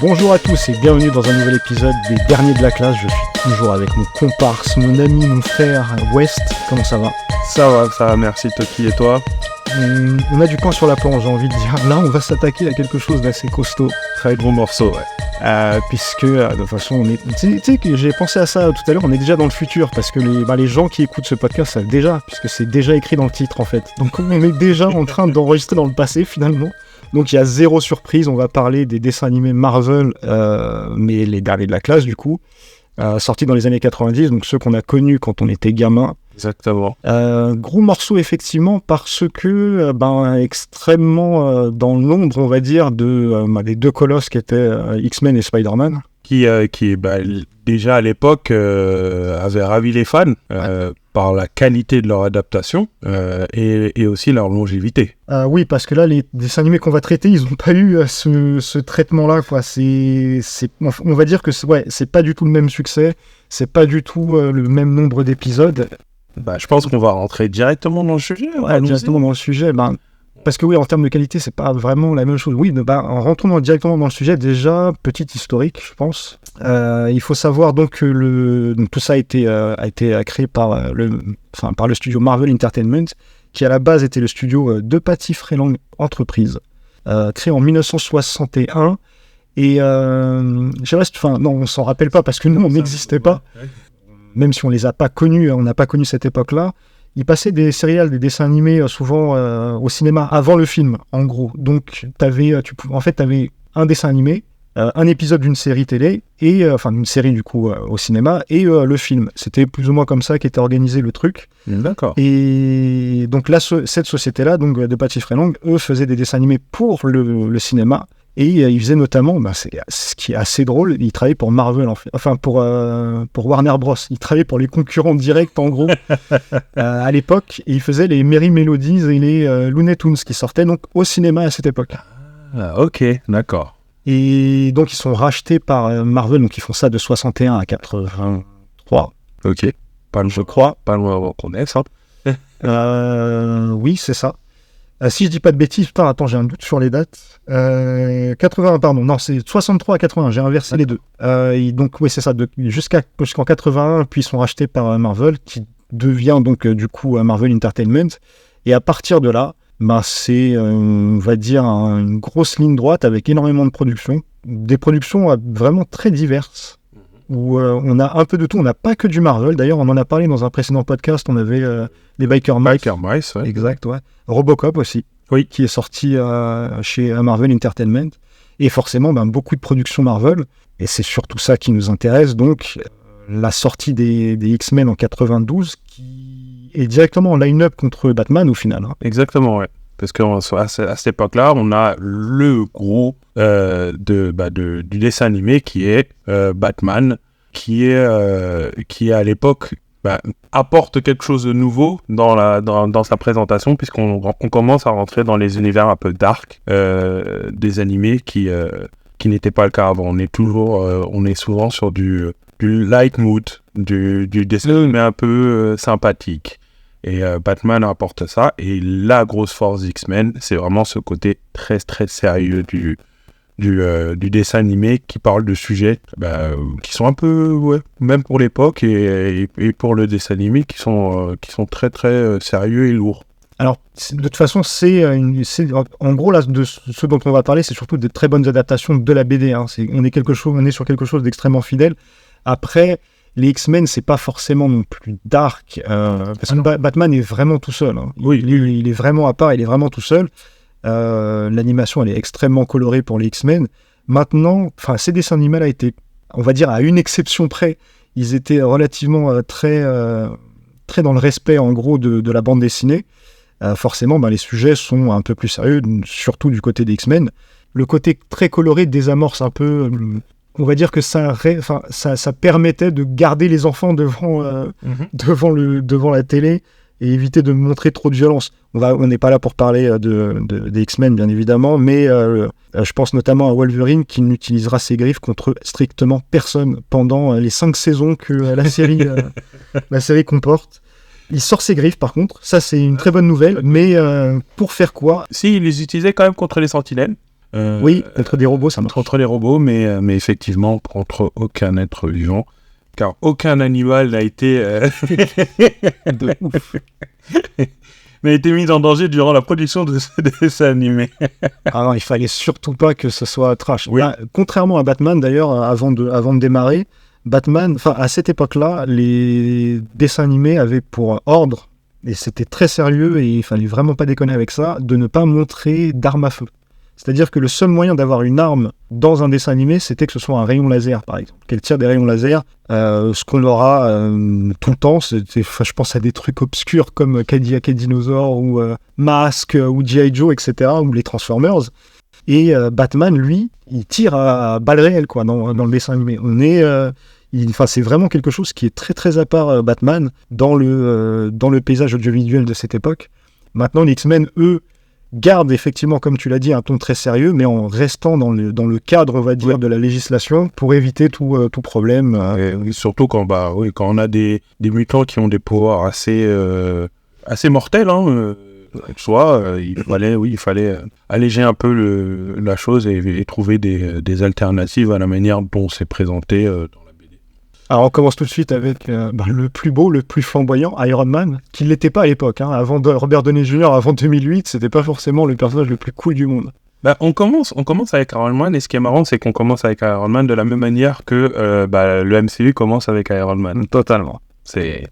Bonjour à tous et bienvenue dans un nouvel épisode des Derniers de la classe. Je suis toujours avec mon comparse, mon ami, mon frère West. Comment ça va ? Ça va, merci Toki, et toi ? On a du pain sur la planche, j'ai envie de dire. Là, on va s'attaquer à quelque chose d'assez costaud. Très gros morceau, ouais. Puisque, de toute façon, on est... Tu sais que j'ai pensé à ça tout à l'heure, on est déjà dans le futur, parce que les gens qui écoutent ce podcast savent déjà, puisque c'est déjà écrit dans le titre, en fait. Donc on est déjà en train d'enregistrer dans le passé, finalement. Donc il y a zéro surprise, on va parler des dessins animés Marvel, mais les derniers de la classe, du coup, sortis dans les années 90, donc ceux qu'on a connus quand on était gamin. Exactement. Gros morceau, effectivement, parce que extrêmement dans l'ombre, on va dire, des deux colosses qui étaient X-Men et Spider-Man. Qui déjà à l'époque avait ravi les fans par la qualité de leur adaptation et aussi leur longévité. Oui, parce que là, les dessins animés qu'on va traiter, ils n'ont pas eu ce traitement-là, quoi. On va dire que c'est pas du tout le même succès, c'est pas du tout le même nombre d'épisodes. Je pense qu'on va rentrer directement dans le sujet. Directement dans le sujet, parce que oui, en termes de qualité, c'est pas vraiment la même chose. Oui, en rentrant directement dans le sujet, déjà, petit historique, je pense. Il faut savoir donc que tout ça a été créé par le studio Marvel Entertainment, qui à la base était le studio de Patty Freeland Enterprises, créé en 1961. Et on s'en rappelle pas parce que nous, on n'existait pas. Même si on les a pas connus, on n'a pas connu cette époque-là. Ils passaient des séries, des dessins animés souvent au cinéma avant le film, en gros. Donc, t'avais un dessin animé, un épisode d'une série télé, et d'une série du coup au cinéma, et le film. C'était plus ou moins comme ça qu'était organisé le truc. D'accord. Et donc là, cette société-là, donc de Patty Freeland, eux faisaient des dessins animés pour le cinéma. Et ils faisaient notamment, ce qui est assez drôle, ils travaillaient pour Marvel, en fait. Enfin, pour Warner Bros. Ils travaillaient pour les concurrents directs, en gros, à l'époque. Et ils faisaient les Merry Melodies et les Looney Tunes qui sortaient donc au cinéma à cette époque. Ah, ok, d'accord. Et donc, ils sont rachetés par Marvel. Donc, ils font ça de 61 à 83. Ok. Je crois. Pas loin qu'on est, ça. Oui, c'est ça. Si je dis pas de bêtises, attends, j'ai un doute sur les dates. 80, pardon, non, c'est 63 à 80, j'ai inversé les deux. Donc, oui, c'est ça, jusqu'en 81, puis ils sont rachetés par Marvel, qui devient donc du coup Marvel Entertainment. Et à partir de là, c'est, on va dire, une grosse ligne droite avec énormément de productions. Des productions vraiment très diverses, où on a un peu de tout. On n'a pas que du Marvel. D'ailleurs, on en a parlé dans un précédent podcast. On avait les Biker Mice. Biker Mice, ouais. Exact, ouais. Robocop aussi, oui, qui est sorti chez Marvel Entertainment. Et forcément, beaucoup de productions Marvel. Et c'est surtout ça qui nous intéresse. Donc, la sortie des X-Men en 92, qui est directement en line-up contre Batman au final. Hein. Exactement, ouais. Parce qu'à cette époque-là, on a le gros du dessin animé qui est Batman, qui à l'époque apporte quelque chose de nouveau dans sa présentation, puisqu'on commence à rentrer dans les univers un peu dark des animés qui n'étaient pas le cas avant. On est souvent sur du light mood, du dessin animé un peu sympathique. Et Batman apporte ça, et la grosse force d'X-Men, c'est vraiment ce côté très très sérieux du dessin animé qui parle de sujets qui sont un peu, même pour l'époque et pour le dessin animé, qui sont très très sérieux et lourds. Alors, de toute façon, en gros, là, de ce dont on va parler, c'est surtout des très bonnes adaptations de la BD. Hein. On est sur quelque chose d'extrêmement fidèle. Après, les X-Men, c'est pas forcément non plus dark, parce que Batman est vraiment tout seul. Hein. Oui. Il est vraiment à part, il est vraiment tout seul. L'animation, elle est extrêmement colorée pour les X-Men. Maintenant, ces dessins animés là étaient, on va dire, à une exception près, ils étaient relativement très dans le respect, en gros, de la bande dessinée. Forcément, les sujets sont un peu plus sérieux, surtout du côté des X-Men. Le côté très coloré désamorce un peu... on va dire que ça permettait de garder les enfants devant la télé et éviter de montrer trop de violence. On n'est pas là pour parler des X-Men, bien évidemment, mais je pense notamment à Wolverine, qui n'utilisera ses griffes contre strictement personne pendant les 5 saisons que la série comporte. Il sort ses griffes, par contre. Ça, c'est une très bonne nouvelle. Mais pour faire quoi ? Si, il les utilisait quand même contre les sentinelles. Oui, entre des robots, ça marche. Entre les robots, mais effectivement, contre aucun être vivant. Car aucun animal n'a été, De ouf. n'a été mis en danger durant la production de ce dessin animé. Ah non, il fallait surtout pas que ce soit trash. Oui. Là, contrairement à Batman, d'ailleurs, avant de démarrer, Batman, enfin, à cette époque-là, les dessins animés avaient pour ordre, et c'était très sérieux, et il fallait vraiment pas déconner avec ça, de ne pas montrer d'arme à feu. C'est-à-dire que le seul moyen d'avoir une arme dans un dessin animé, c'était que ce soit un rayon laser, par exemple. Qu'elle tire des rayons laser. Ce qu'on aura tout le temps, je pense à des trucs obscurs comme Cadillac et Dinosaur, ou Mask, ou G.I. Joe, etc., ou les Transformers. Et Batman, lui, il tire à balles réelles, quoi, dans le dessin animé. C'est vraiment quelque chose qui est très très à part Batman dans le paysage audiovisuel de cette époque. Maintenant, les X-Men, eux, gardent effectivement, comme tu l'as dit, un ton très sérieux, mais en restant dans le cadre, on va dire, de la législation pour éviter tout problème. Et surtout quand on a des mutants qui ont des pouvoirs assez mortels, il fallait alléger un peu la chose et trouver des alternatives à la manière dont c'est présenté dans la BD. Alors on commence tout de suite avec le plus beau, le plus flamboyant, Iron Man, qui ne l'était pas à l'époque. Avant Robert Downey Jr., avant 2008, c'était pas forcément le personnage le plus cool du monde. On commence avec Iron Man, et ce qui est marrant, c'est qu'on commence avec Iron Man de la même manière que le MCU commence avec Iron Man. Totalement. C'est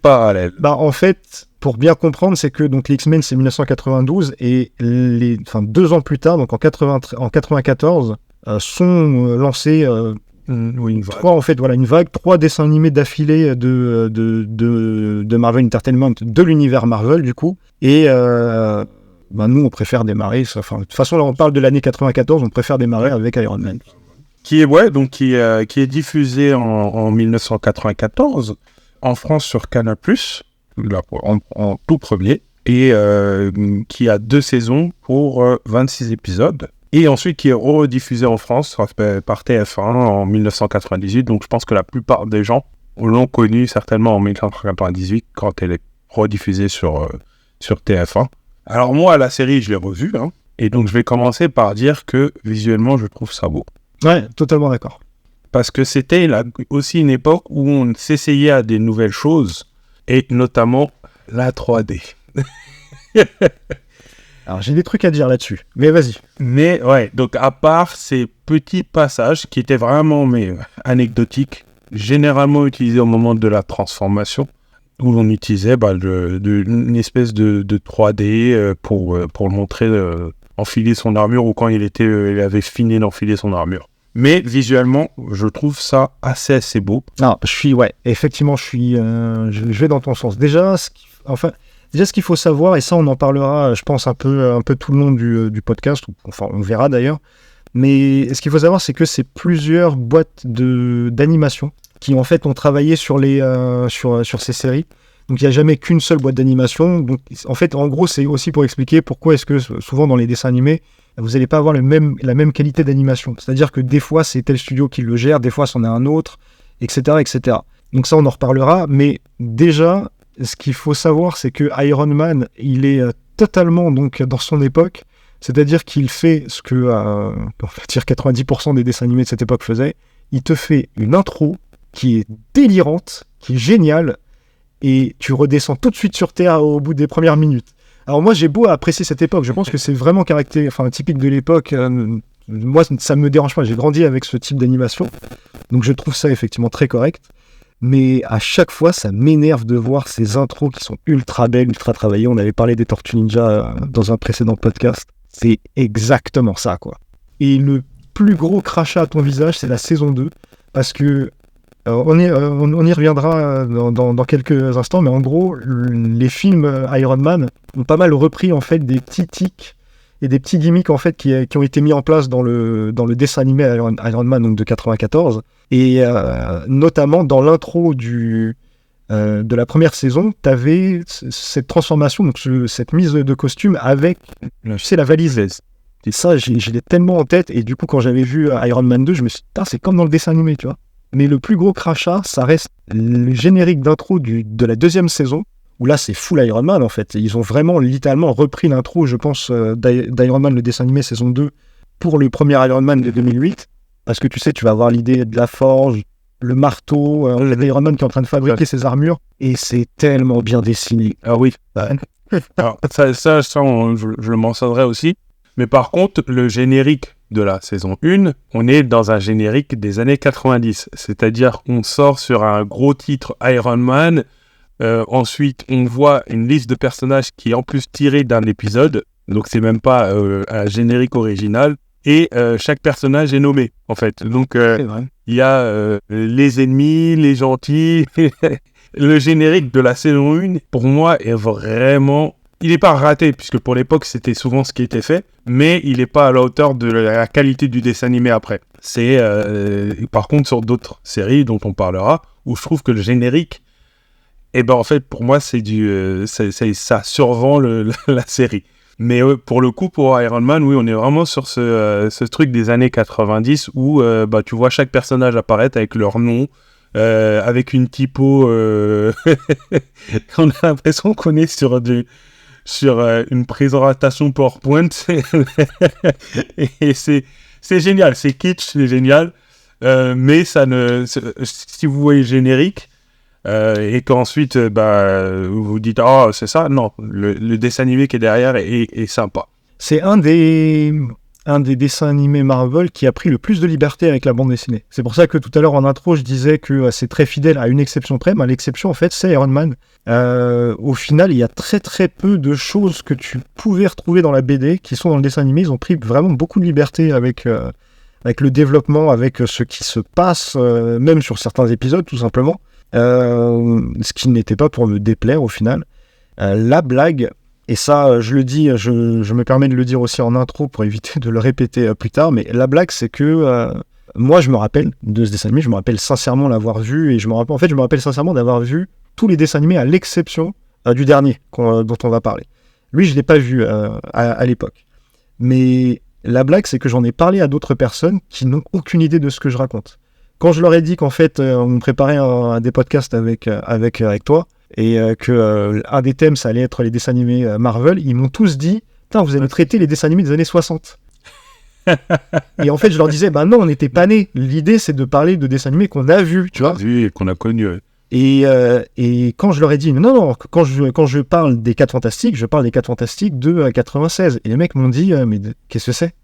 parallèle. En fait, pour bien comprendre, c'est que donc, les X-Men, c'est 1992, et 2 ans plus tard, donc en 94, sont lancés une vague, 3 dessins animés d'affilée de Marvel Entertainment, de l'univers Marvel, du coup. Et nous, on préfère démarrer. De toute façon, là, on parle de l'année 94, on préfère démarrer avec Iron Man. Qui est diffusé en 1994 en France sur Canal+, en tout premier, et qui a 2 saisons pour 26 épisodes. Et ensuite, qui est rediffusé en France par TF1 en 1998. Donc, je pense que la plupart des gens l'ont connu certainement en 1998 quand elle est rediffusée sur TF1. Alors moi, la série, je l'ai revue. Et donc, je vais commencer par dire que visuellement, je trouve ça beau. Ouais, totalement d'accord. Parce que c'était aussi une époque où on s'essayait à des nouvelles choses, et notamment la 3D. Alors, j'ai des trucs à dire là-dessus, mais vas-y. Mais ouais, donc à part ces petits passages qui étaient vraiment anecdotiques, généralement utilisés au moment de la transformation, où l'on utilisait une espèce de 3D pour le montrer enfiler son armure, ou quand il avait fini d'enfiler son armure. Mais visuellement, je trouve ça assez beau. Non, effectivement, je vais dans ton sens. Déjà, ce qu'il faut savoir, et ça on en parlera, je pense, un peu tout le long du podcast, enfin on verra d'ailleurs, mais ce qu'il faut savoir, c'est que c'est plusieurs boîtes d'animation qui en fait ont travaillé sur ces séries. Donc il n'y a jamais qu'une seule boîte d'animation. Donc en fait, en gros, c'est aussi pour expliquer pourquoi est-ce que souvent dans les dessins animés, vous n'allez pas avoir la même qualité d'animation. C'est-à-dire que des fois, c'est tel studio qui le gère, des fois, c'en est un autre, etc., etc. Donc ça, on en reparlera. Mais déjà, ce qu'il faut savoir, c'est que Iron Man, il est totalement donc dans son époque. C'est-à-dire qu'il fait ce que, on va dire 90% des dessins animés de cette époque faisaient. Il te fait une intro qui est délirante, qui est géniale, et tu redescends tout de suite sur Terre au bout des premières minutes. Alors moi, j'ai beau apprécier cette époque, je pense que c'est vraiment typique de l'époque. Moi, ça me dérange pas, j'ai grandi avec ce type d'animation, donc je trouve ça effectivement très correct. Mais à chaque fois, ça m'énerve de voir ces intros qui sont ultra belles, ultra travaillées. On avait parlé des Tortues Ninja dans un précédent podcast. C'est exactement ça, quoi. Et le plus gros crachat à ton visage, c'est la saison 2, parce que on y reviendra dans quelques instants, mais en gros, les films Iron Man ont pas mal repris en fait des petits tics et des petits gimmicks en fait qui ont été mis en place dans le dessin animé Iron Man donc de 94, et notamment dans l'intro de la première saison, t'avais cette transformation, donc cette mise de costume avec, la valise. Et ça, je l'ai tellement en tête, et du coup, quand j'avais vu Iron Man 2, je me suis dit, c'est comme dans le dessin animé, tu vois. Mais le plus gros crachat, ça reste le générique d'intro de la 2e saison, où là, c'est full Iron Man, en fait. Ils ont vraiment, littéralement, repris l'intro, je pense, d'Iron Man, le dessin animé, saison 2, pour le premier Iron Man de 2008, parce que tu sais, tu vas avoir l'idée de la forge, le marteau, l'Iron Man qui est en train de fabriquer ses armures, et c'est tellement bien dessiné. Ah oui. Alors, je le mentionnerai aussi. Mais par contre, le générique de la saison 1, on est dans un générique des années 90. C'est-à-dire qu'on sort sur un gros titre Iron Man. Ensuite, on voit une liste de personnages qui est en plus tirée d'un épisode. Donc, c'est même pas un générique original. Et chaque personnage est nommé, en fait. Donc, il y a les ennemis, les gentils. Le générique de la saison 1, pour moi, est vraiment... Il n'est pas raté, puisque pour l'époque, c'était souvent ce qui était fait, mais il n'est pas à la hauteur de la qualité du dessin animé après. C'est, par contre, sur d'autres séries dont on parlera, où je trouve que le générique, en fait, pour moi, ça survend la série. Mais pour le coup, pour Iron Man, oui, on est vraiment sur ce truc des années 90, où tu vois chaque personnage apparaître avec leur nom, avec une typo... on a l'impression qu'on est sur une présentation PowerPoint. Et c'est génial, c'est kitsch, c'est génial. Mais si vous voyez le générique, et qu'ensuite vous vous dites c'est ça, non, le dessin animé qui est derrière est sympa. C'est un des dessins animés Marvel qui a pris le plus de liberté avec la bande dessinée. C'est pour ça que tout à l'heure en intro je disais que c'est très fidèle à une exception près, mais l'exception en fait c'est Iron Man. Au final il y a très très peu de choses que tu pouvais retrouver dans la BD qui sont dans le dessin animé. Ils ont pris vraiment beaucoup de liberté avec le développement, avec ce qui se passe, même sur certains épisodes tout simplement. Ce qui n'était pas pour me déplaire au final. La blague, et ça je le dis, je me permets de le dire aussi en intro pour éviter de le répéter plus tard, mais la blague c'est que moi je me rappelle de ce dessin animé, je me rappelle sincèrement l'avoir vu, et je me rappelle sincèrement d'avoir vu tous les dessins animés à l'exception du dernier dont on va parler. Lui je ne l'ai pas vu à l'époque, mais la blague c'est que j'en ai parlé à d'autres personnes qui n'ont aucune idée de ce que je raconte. Quand je leur ai dit qu'en fait, on préparait des podcasts avec toi, et que un des thèmes, ça allait être les dessins animés Marvel, ils m'ont tous dit « Putain, vous allez traiter les dessins animés des années 60 ». Et en fait, je leur disais « Bah non, on n'était pas nés. L'idée, c'est de parler de dessins animés qu'on a vus, tu vois. » Oui, et qu'on a connus. Et quand je leur ai dit « Non, quand je parle des 4 Fantastiques, je parle des 4 Fantastiques de 96. » Et les mecs m'ont dit « Mais qu'est-ce que c'est ?»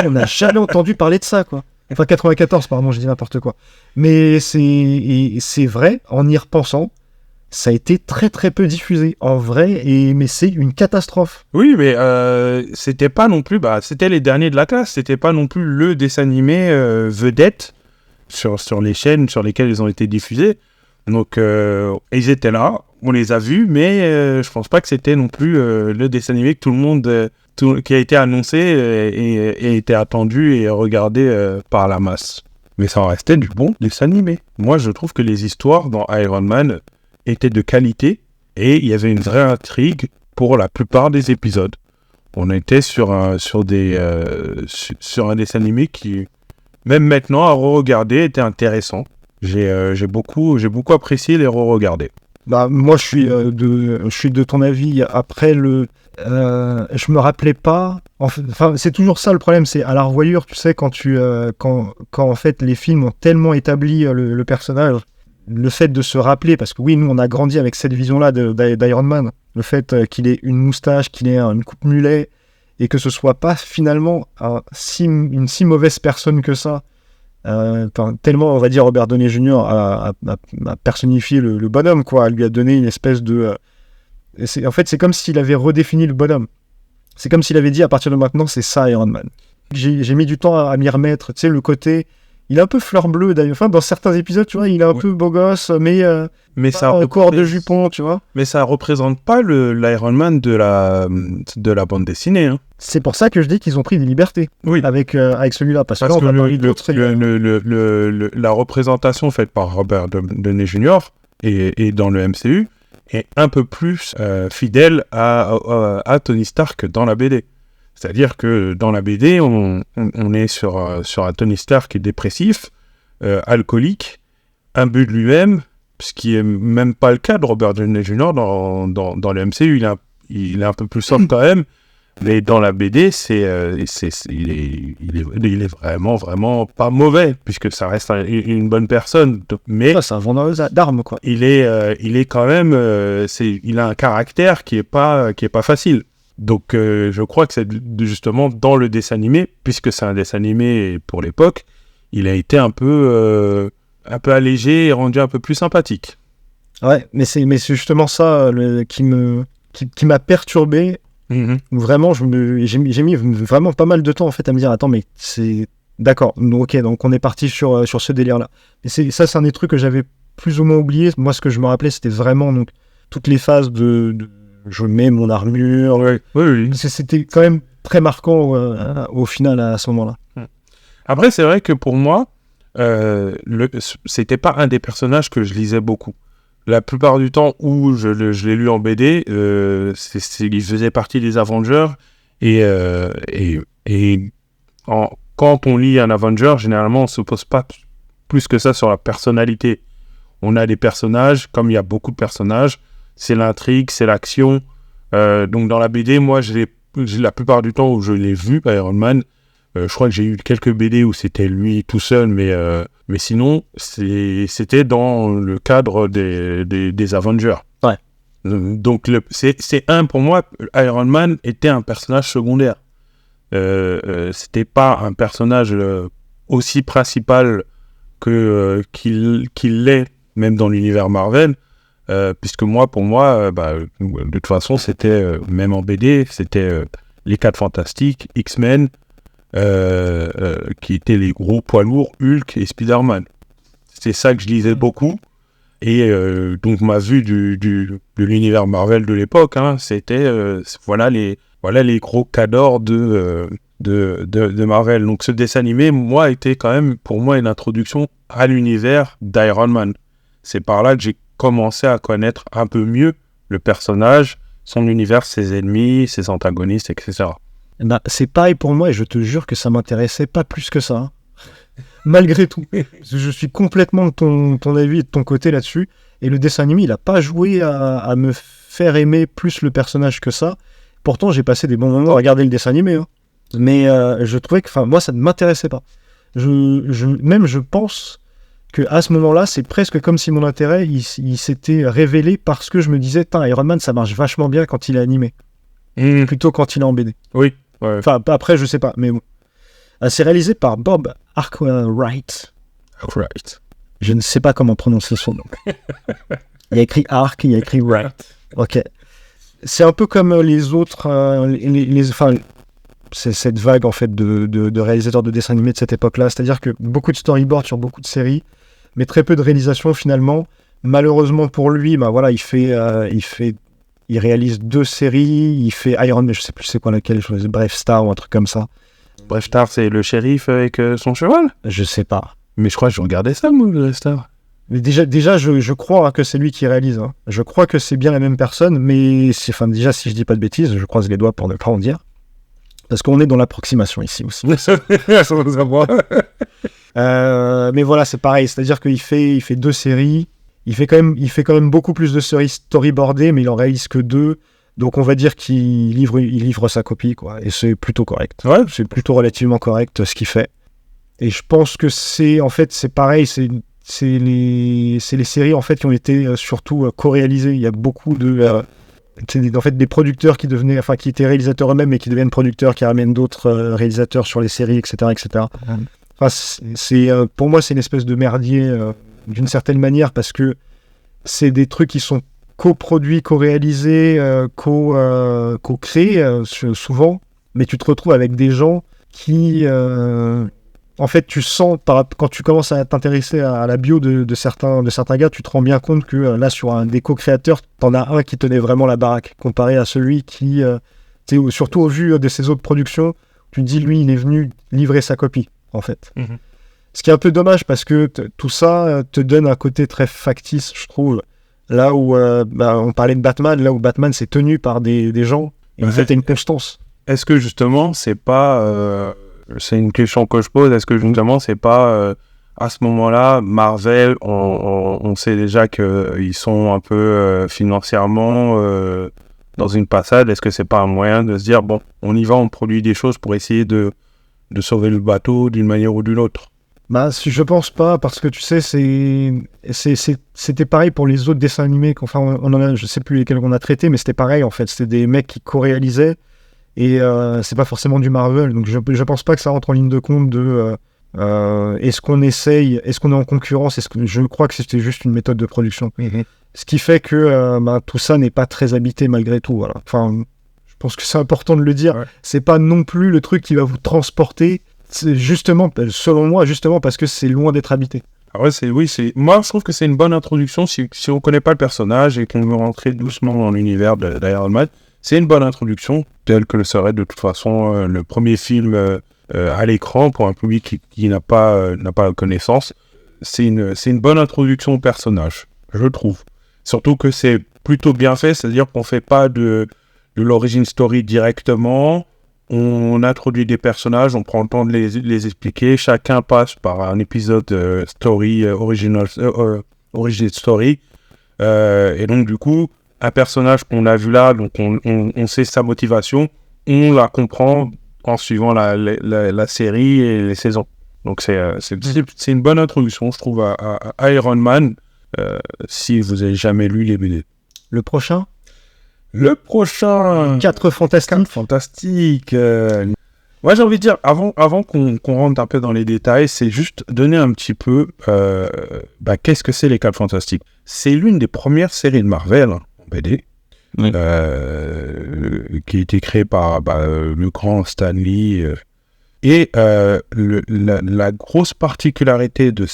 On n'a jamais entendu parler de ça, quoi. Enfin, 94, pardon, j'ai dit n'importe quoi. Mais c'est vrai, en y repensant, ça a été très très peu diffusé, en vrai, mais c'est une catastrophe. Oui, mais c'était pas non plus... c'était les derniers de la classe, c'était pas non plus le dessin animé vedette sur les chaînes sur lesquelles ils ont été diffusés. Donc, ils étaient là, on les a vus, mais je pense pas que c'était non plus le dessin animé que tout le monde... qui a été annoncé et été attendu et regardé par la masse. Mais ça en restait du bon dessin animé. Moi, je trouve que les histoires dans Iron Man étaient de qualité et il y avait une vraie intrigue pour la plupart des épisodes. On était sur un dessin animé qui, même maintenant, à re-regarder, était intéressant. J'ai beaucoup apprécié les re-regarder. Moi, je suis de ton avis. Après je me rappelais pas. Enfin, c'est toujours ça le problème, c'est à la revoyure, tu sais, quand en fait les films ont tellement établi le personnage, le fait de se rappeler, parce que oui, nous on a grandi avec cette vision-là d'Iron Man, le fait qu'il ait une moustache, qu'il ait une coupe mulet, et que ce soit pas finalement une si mauvaise personne que ça. Tellement, on va dire, Robert Downey Jr. a personnifié le bonhomme, quoi, lui a donné une espèce de... En fait, c'est comme s'il avait redéfini le bonhomme. C'est comme s'il avait dit, à partir de maintenant, c'est ça Iron Man. J'ai mis du temps à m'y remettre, tu sais, le côté... Il est un peu fleur bleue, d'ailleurs. Enfin, dans certains épisodes, tu vois, il est un peu beau gosse, mais ça corps de jupon, tu vois. Mais ça représente pas l'Iron Man de la bande dessinée, hein. C'est pour ça que je dis qu'ils ont pris des libertés avec celui-là. Parce que la représentation faite par Robert Downey Jr. et dans le MCU est un peu plus fidèle à Tony Stark dans la BD. C'est-à-dire que dans la BD, on est sur un Tony Stark qui est dépressif, alcoolique, imbu de lui-même, ce qui est même pas le cas de Robert Downey Jr. dans le MCU. Il est un peu plus soft quand même, Mais dans la BD, il est vraiment, vraiment pas mauvais, puisque ça reste une bonne personne. Mais c'est un vendeur d'armes, quoi. il est quand même, il a un caractère qui est pas facile. Donc, je crois que c'est justement dans le dessin animé, puisque c'est un dessin animé pour l'époque, il a été un peu allégé et rendu un peu plus sympathique. Ouais, mais c'est justement ça qui m'a perturbé. Vraiment, j'ai mis vraiment pas mal de temps en fait à me dire attends, mais c'est d'accord, ok, donc on est parti sur ce délire-là. Mais c'est un des trucs que j'avais plus ou moins oublié. Moi, ce que je me rappelais, c'était vraiment donc toutes les phases de je mets mon armure. Oui. C'était quand même très marquant au final à ce moment-là. Après, c'est vrai que pour moi, c'était pas un des personnages que je lisais beaucoup. La plupart du temps où je l'ai lu en BD, il faisait partie des Avengers. Quand on lit un Avenger, généralement, on ne se pose pas plus que ça sur la personnalité. On a des personnages, comme il y a beaucoup de personnages, c'est l'intrigue, c'est l'action. Donc dans la BD, moi, la plupart du temps où je l'ai vu, Iron Man, je crois que j'ai eu quelques BD où c'était lui tout seul, mais sinon, c'était dans le cadre des Avengers. Ouais. Donc, pour moi, Iron Man était un personnage secondaire. C'était pas un personnage aussi principal qu'il l'est, même dans l'univers Marvel, puisque pour moi, de toute façon, c'était, même en BD, c'était les 4 Fantastiques, X-Men, qui étaient les gros poids lourds, Hulk et Spider-Man. C'est ça que je lisais beaucoup. Et donc ma vue de l'univers Marvel de l'époque, c'était voilà les gros cadors de Marvel. Donc ce dessin animé, moi, était quand même pour moi une introduction à l'univers d'Iron Man. C'est par là que j'ai commencé à connaître un peu mieux le personnage, son univers, ses ennemis, ses antagonistes, etc. C'est pareil pour moi et je te jure que ça m'intéressait pas plus que ça. Malgré tout. Je suis complètement de ton avis et de ton côté là-dessus. Et le dessin animé, il n'a pas joué à me faire aimer plus le personnage que ça. Pourtant, j'ai passé des bons moments à regarder le dessin animé. Mais je trouvais que moi, ça ne m'intéressait pas. Je pense qu'à ce moment-là, c'est presque comme si mon intérêt, il s'était révélé parce que je me disais, Iron Man, ça marche vachement bien quand il est animé. Plutôt quand il est en BD. Oui. Ouais. Enfin, après, je sais pas, mais bon. C'est réalisé par Bob Arkwright. Je ne sais pas comment prononcer son nom. Il y a écrit Ark, il y a écrit Wright. Ok. C'est un peu comme les autres... c'est cette vague, en fait, de réalisateurs de dessins animés de cette époque-là. C'est-à-dire que beaucoup de storyboards sur beaucoup de séries, mais très peu de réalisation, finalement. Malheureusement pour lui, il réalise 2 séries, il fait Iron Man, je sais plus c'est quoi laquelle, Brave Star ou un truc comme ça. Brave Star, c'est le shérif avec son cheval ? Je sais pas. Mais je crois que je regardais ça, moi, Brave Star. Mais déjà je crois que c'est lui qui réalise. Je crois que c'est bien la même personne, mais déjà, si je dis pas de bêtises, je croise les doigts pour ne pas en dire. Parce qu'on est dans l'approximation ici aussi. Mais voilà, c'est pareil, c'est-à-dire qu'il fait 2 séries. Il fait quand même beaucoup plus de séries storyboardées, mais il en réalise que 2. Donc on va dire qu'il livre sa copie, quoi. Et c'est plutôt correct. Ouais. C'est plutôt relativement correct ce qu'il fait. Et je pense que c'est pareil, c'est les séries en fait qui ont été surtout co-réalisées. Il y a beaucoup des producteurs qui étaient réalisateurs eux-mêmes et qui deviennent producteurs, qui ramènent d'autres réalisateurs sur les séries, etc., etc. Enfin, pour moi, c'est une espèce de merdier d'une certaine manière, parce que c'est des trucs qui sont coproduits, co-réalisés, co-créés souvent, mais tu te retrouves avec des gens qui en fait tu sens quand tu commences à t'intéresser à la bio de certains gars, tu te rends bien compte que là, sur un des co-créateurs, t'en as un qui tenait vraiment la baraque comparé à celui qui surtout au vu de ses autres productions, tu te dis, lui, il est venu livrer sa copie en fait. Ce qui est un peu dommage, parce que tout ça te donne un côté très factice, je trouve. Là où on parlait de Batman, là où Batman c'est tenu par des gens, et en fait, t'as une constance. Est-ce que justement, c'est pas... c'est une question que je pose, est-ce que justement, c'est pas... à ce moment-là, Marvel, on sait déjà qu'ils sont un peu financièrement dans une passade, est-ce que c'est pas un moyen de se dire, bon, on y va, on produit des choses pour essayer de sauver le bateau d'une manière ou d'une autre? Bah, je pense pas, parce que tu sais, c'était pareil pour les autres dessins animés. Enfin, on en a, je sais plus lesquels on a traités, mais c'était pareil en fait. C'était des mecs qui co-réalisaient et c'est pas forcément du Marvel. Donc je pense pas que ça rentre en ligne de compte de est-ce qu'on essaye, est-ce qu'on est en concurrence. Je crois que c'était juste une méthode de production. Ce qui fait que tout ça n'est pas très habité malgré tout. Voilà. Enfin, je pense que c'est important de le dire. Ouais. C'est pas non plus le truc qui va vous transporter. C'est justement, selon moi, justement parce que c'est loin d'être habité. Ah ouais, moi, je trouve que c'est une bonne introduction si on connaît pas le personnage et qu'on veut rentrer doucement dans l'univers d'Iron Man. C'est une bonne introduction, telle que le serait de toute façon le premier film à l'écran pour un public qui n'a pas connaissance. C'est une bonne introduction au personnage, je trouve. Surtout que c'est plutôt bien fait, c'est-à-dire qu'on fait pas de l'origin story directement. On introduit des personnages, on prend le temps de les expliquer. Chacun passe par un épisode original story. Et donc, du coup, un personnage qu'on a vu là, donc on sait sa motivation, on la comprend en suivant la série et les saisons. Donc, c'est une bonne introduction, je trouve, à Iron Man, si vous n'avez jamais lu les BD. Le prochain ? Le prochain... 4 fantastiques. Fantastique. Moi, j'ai envie de dire, avant qu'on rentre un peu dans les détails, c'est juste donner un petit peu qu'est-ce que c'est les 4 Fantastiques. C'est l'une des premières séries de Marvel en BD, qui a été créée par le grand Stan Lee. Et la grosse particularité de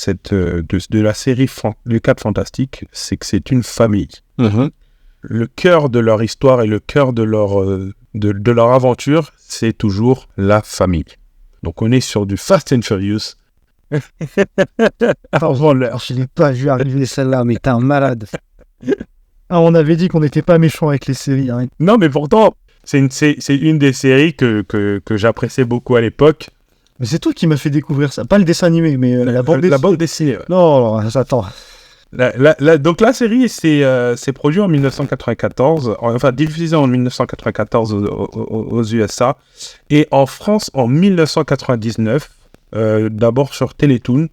la série Les 4 Fantastiques, c'est que c'est une famille. Le cœur de leur histoire et le cœur de leur aventure, c'est toujours la famille. Donc on est sur du Fast and Furious. Avant l'heure. Je l'ai pas vu arriver celle-là, mais t'es un malade. On avait dit qu'on n'était pas méchant avec les séries. Hein. Non, mais pourtant, c'est une des séries que j'appréciais beaucoup à l'époque. Mais c'est toi qui m'as fait découvrir ça. Pas le dessin animé, mais la bande dessinée. La bande dessinée. Ouais. Non, attends. Donc la série c'est produit en 1994, enfin diffusé en 1994 aux USA et en France en 1999, d'abord sur Télétoon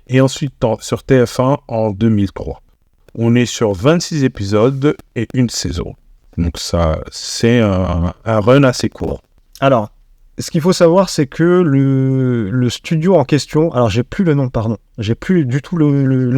et ensuite sur TF1 en 2003. On est sur 26 épisodes et une saison. Donc ça, c'est un run assez court. Alors, ce qu'il faut savoir, c'est que le studio en question... Alors, j'ai plus le nom, pardon. J'ai plus du tout le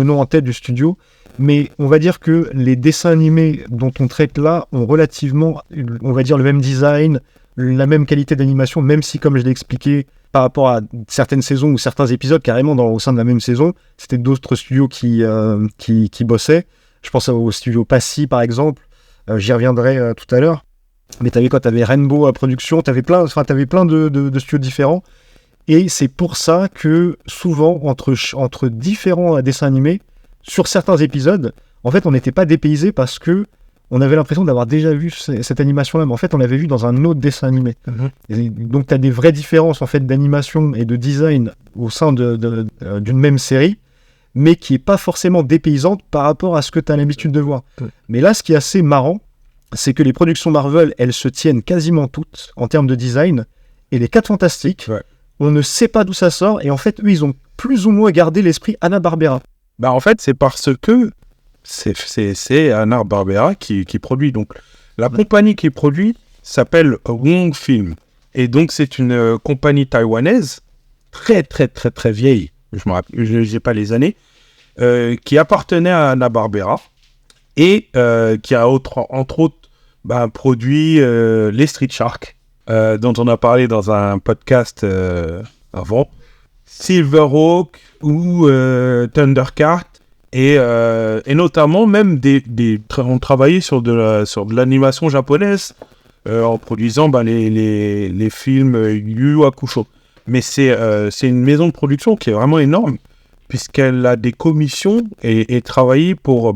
nom en tête du studio. Mais on va dire que les dessins animés dont on traite là ont relativement, on va dire, le même design, la même qualité d'animation, même si, comme je l'ai expliqué, par rapport à certaines saisons ou certains épisodes, carrément au sein de la même saison, c'était d'autres studios qui bossaient. Je pense au studio Passy, par exemple. J'y reviendrai tout à l'heure. Mais t'avais Rainbow Productions, t'avais plein de studios différents. Et c'est pour ça que souvent, entre différents dessins animés, sur certains épisodes, en fait, on n'était pas dépaysé parce que on avait l'impression d'avoir déjà vu cette animation-là, mais en fait, on l'avait vu dans un autre dessin animé. Et donc, t'as des vraies différences en fait d'animation et de design au sein d'une même série, mais qui est pas forcément dépaysante par rapport à ce que t'as l'habitude de voir. Mais là, ce qui est assez marrant, c'est que les productions Marvel, elles se tiennent quasiment toutes en termes de design, et les 4 Fantastiques, on ne sait pas d'où ça sort, et en fait, eux, ils ont plus ou moins gardé l'esprit Hanna-Barbera. Bah en fait, c'est parce que c'est Hanna-Barbera qui produit. Donc, la compagnie qui produit s'appelle Wong Film. Et donc, c'est une compagnie taïwanaise, très, très, très, très vieille. Je n'ai pas les années, qui appartenait à Hanna-Barbera. Et qui a entre autres produit les Street Sharks, dont on a parlé dans un podcast avant, Silverhawk ou Thundercat, et notamment même on travaillait sur de l'animation japonaise en produisant les films Yu Hakusho. Mais c'est une maison de production qui est vraiment énorme, puisqu'elle a des commissions et travaillé pour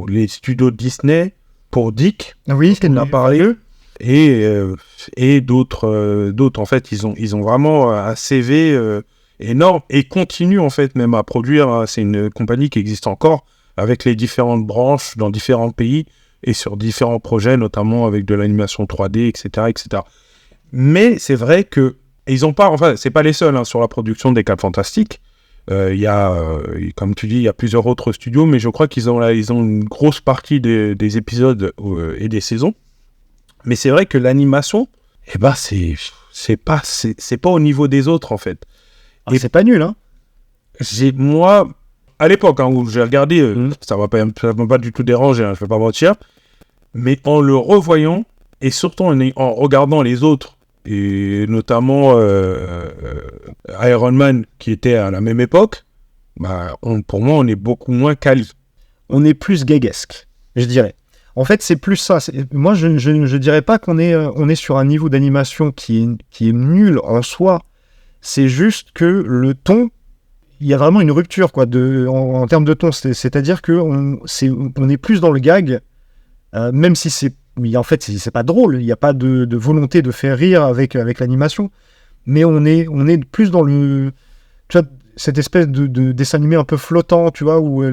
les studios Disney, pour Dick, oui, on a parlé, et d'autres. En fait, ils ont vraiment un CV énorme et continuent en fait même à produire. C'est une compagnie qui existe encore avec les différentes branches dans différents pays et sur différents projets, notamment avec de l'animation 3D, etc., etc. Mais c'est vrai que ils ont pas, enfin, c'est pas les seuls hein, sur la production des 4 Fantastiques. Il y a, comme tu dis, il y a plusieurs autres studios, mais je crois qu'ils ont une grosse partie des épisodes et des saisons. Mais c'est vrai que l'animation, eh ben, c'est pas au niveau des autres en fait. Et c'est pas nul, hein. Moi, à l'époque hein, où j'ai regardé, ça m'a pas du tout dérangé, hein, je vais pas mentir. Mais en le revoyant et surtout en regardant les autres, et notamment Iron Man qui était à la même époque, bah, pour moi on est beaucoup moins quali. On est plus gaguesque, je dirais. En fait, c'est plus ça. Moi, je dirais pas qu'on est sur un niveau d'animation qui est nul en soi. C'est juste que le ton, il y a vraiment une rupture quoi, en termes de ton. C'est-à-dire qu'on est plus dans le gag, même si en fait, c'est pas drôle. Il n'y a pas de volonté de faire rire avec l'animation. Mais on est plus dans tu vois, cette espèce de dessin animé un peu flottant, tu vois, où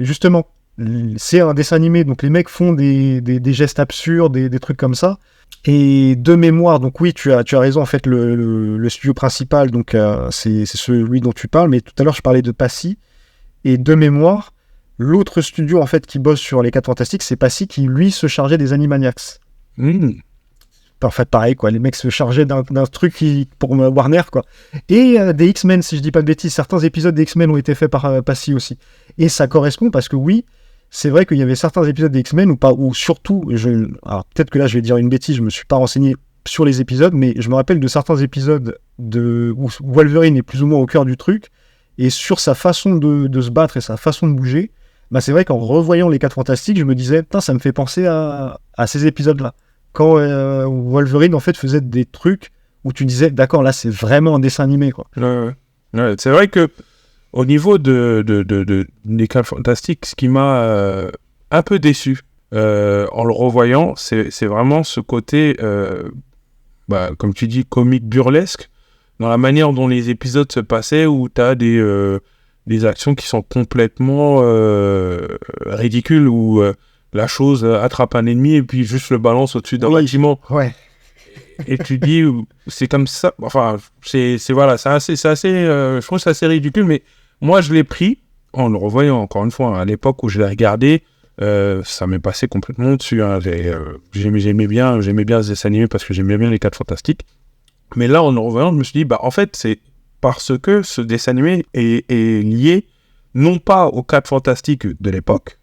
justement, c'est un dessin animé, donc les mecs font des gestes absurdes, des trucs comme ça. Et de mémoire, donc oui, tu as raison, en fait, le studio principal, donc c'est celui dont tu parles, mais tout à l'heure, je parlais de Passy. Et de mémoire, l'autre studio, en fait, qui bosse sur les 4 Fantastiques, c'est Passy qui, lui, se chargeait des Animaniacs. En fait, pareil, quoi. Les mecs se chargeaient d'un truc pour Warner, quoi. Et des X-Men, si je dis pas de bêtises. Certains épisodes des X-Men ont été faits par Passy aussi. Et ça correspond parce que oui, c'est vrai qu'il y avait certains épisodes des X-Men ou surtout, alors peut-être que là je vais dire une bêtise, je me suis pas renseigné sur les épisodes, mais je me rappelle de certains épisodes où Wolverine est plus ou moins au cœur du truc, et sur sa façon de se battre et sa façon de bouger, bah c'est vrai qu'en revoyant les 4 Fantastiques, je me disais, putain, ça me fait penser à ces épisodes-là. Quand Wolverine en fait faisait des trucs où tu disais, d'accord, là c'est vraiment un dessin animé, quoi. Ouais, c'est vrai que au niveau des 4 Fantastiques, ce qui m'a un peu déçu en le revoyant, c'est vraiment ce côté, comme tu dis, comique burlesque, dans la manière dont les épisodes se passaient, où tu as des actions qui sont complètement ridicules, où la chose attrape un ennemi et puis juste le balance au-dessus d'un bâtiment. Ouais. Et tu dis, c'est comme ça, enfin, c'est assez, je trouve que c'est assez ridicule, mais moi je l'ai pris, en le revoyant encore une fois, à l'époque où je l'ai regardé, ça m'est passé complètement dessus, hein. J'aimais bien ce dessin animé parce que j'aimais bien les 4 Fantastiques, mais là en le revoyant, je me suis dit, bah en fait, c'est parce que ce dessin animé est lié, non pas aux 4 Fantastiques de l'époque,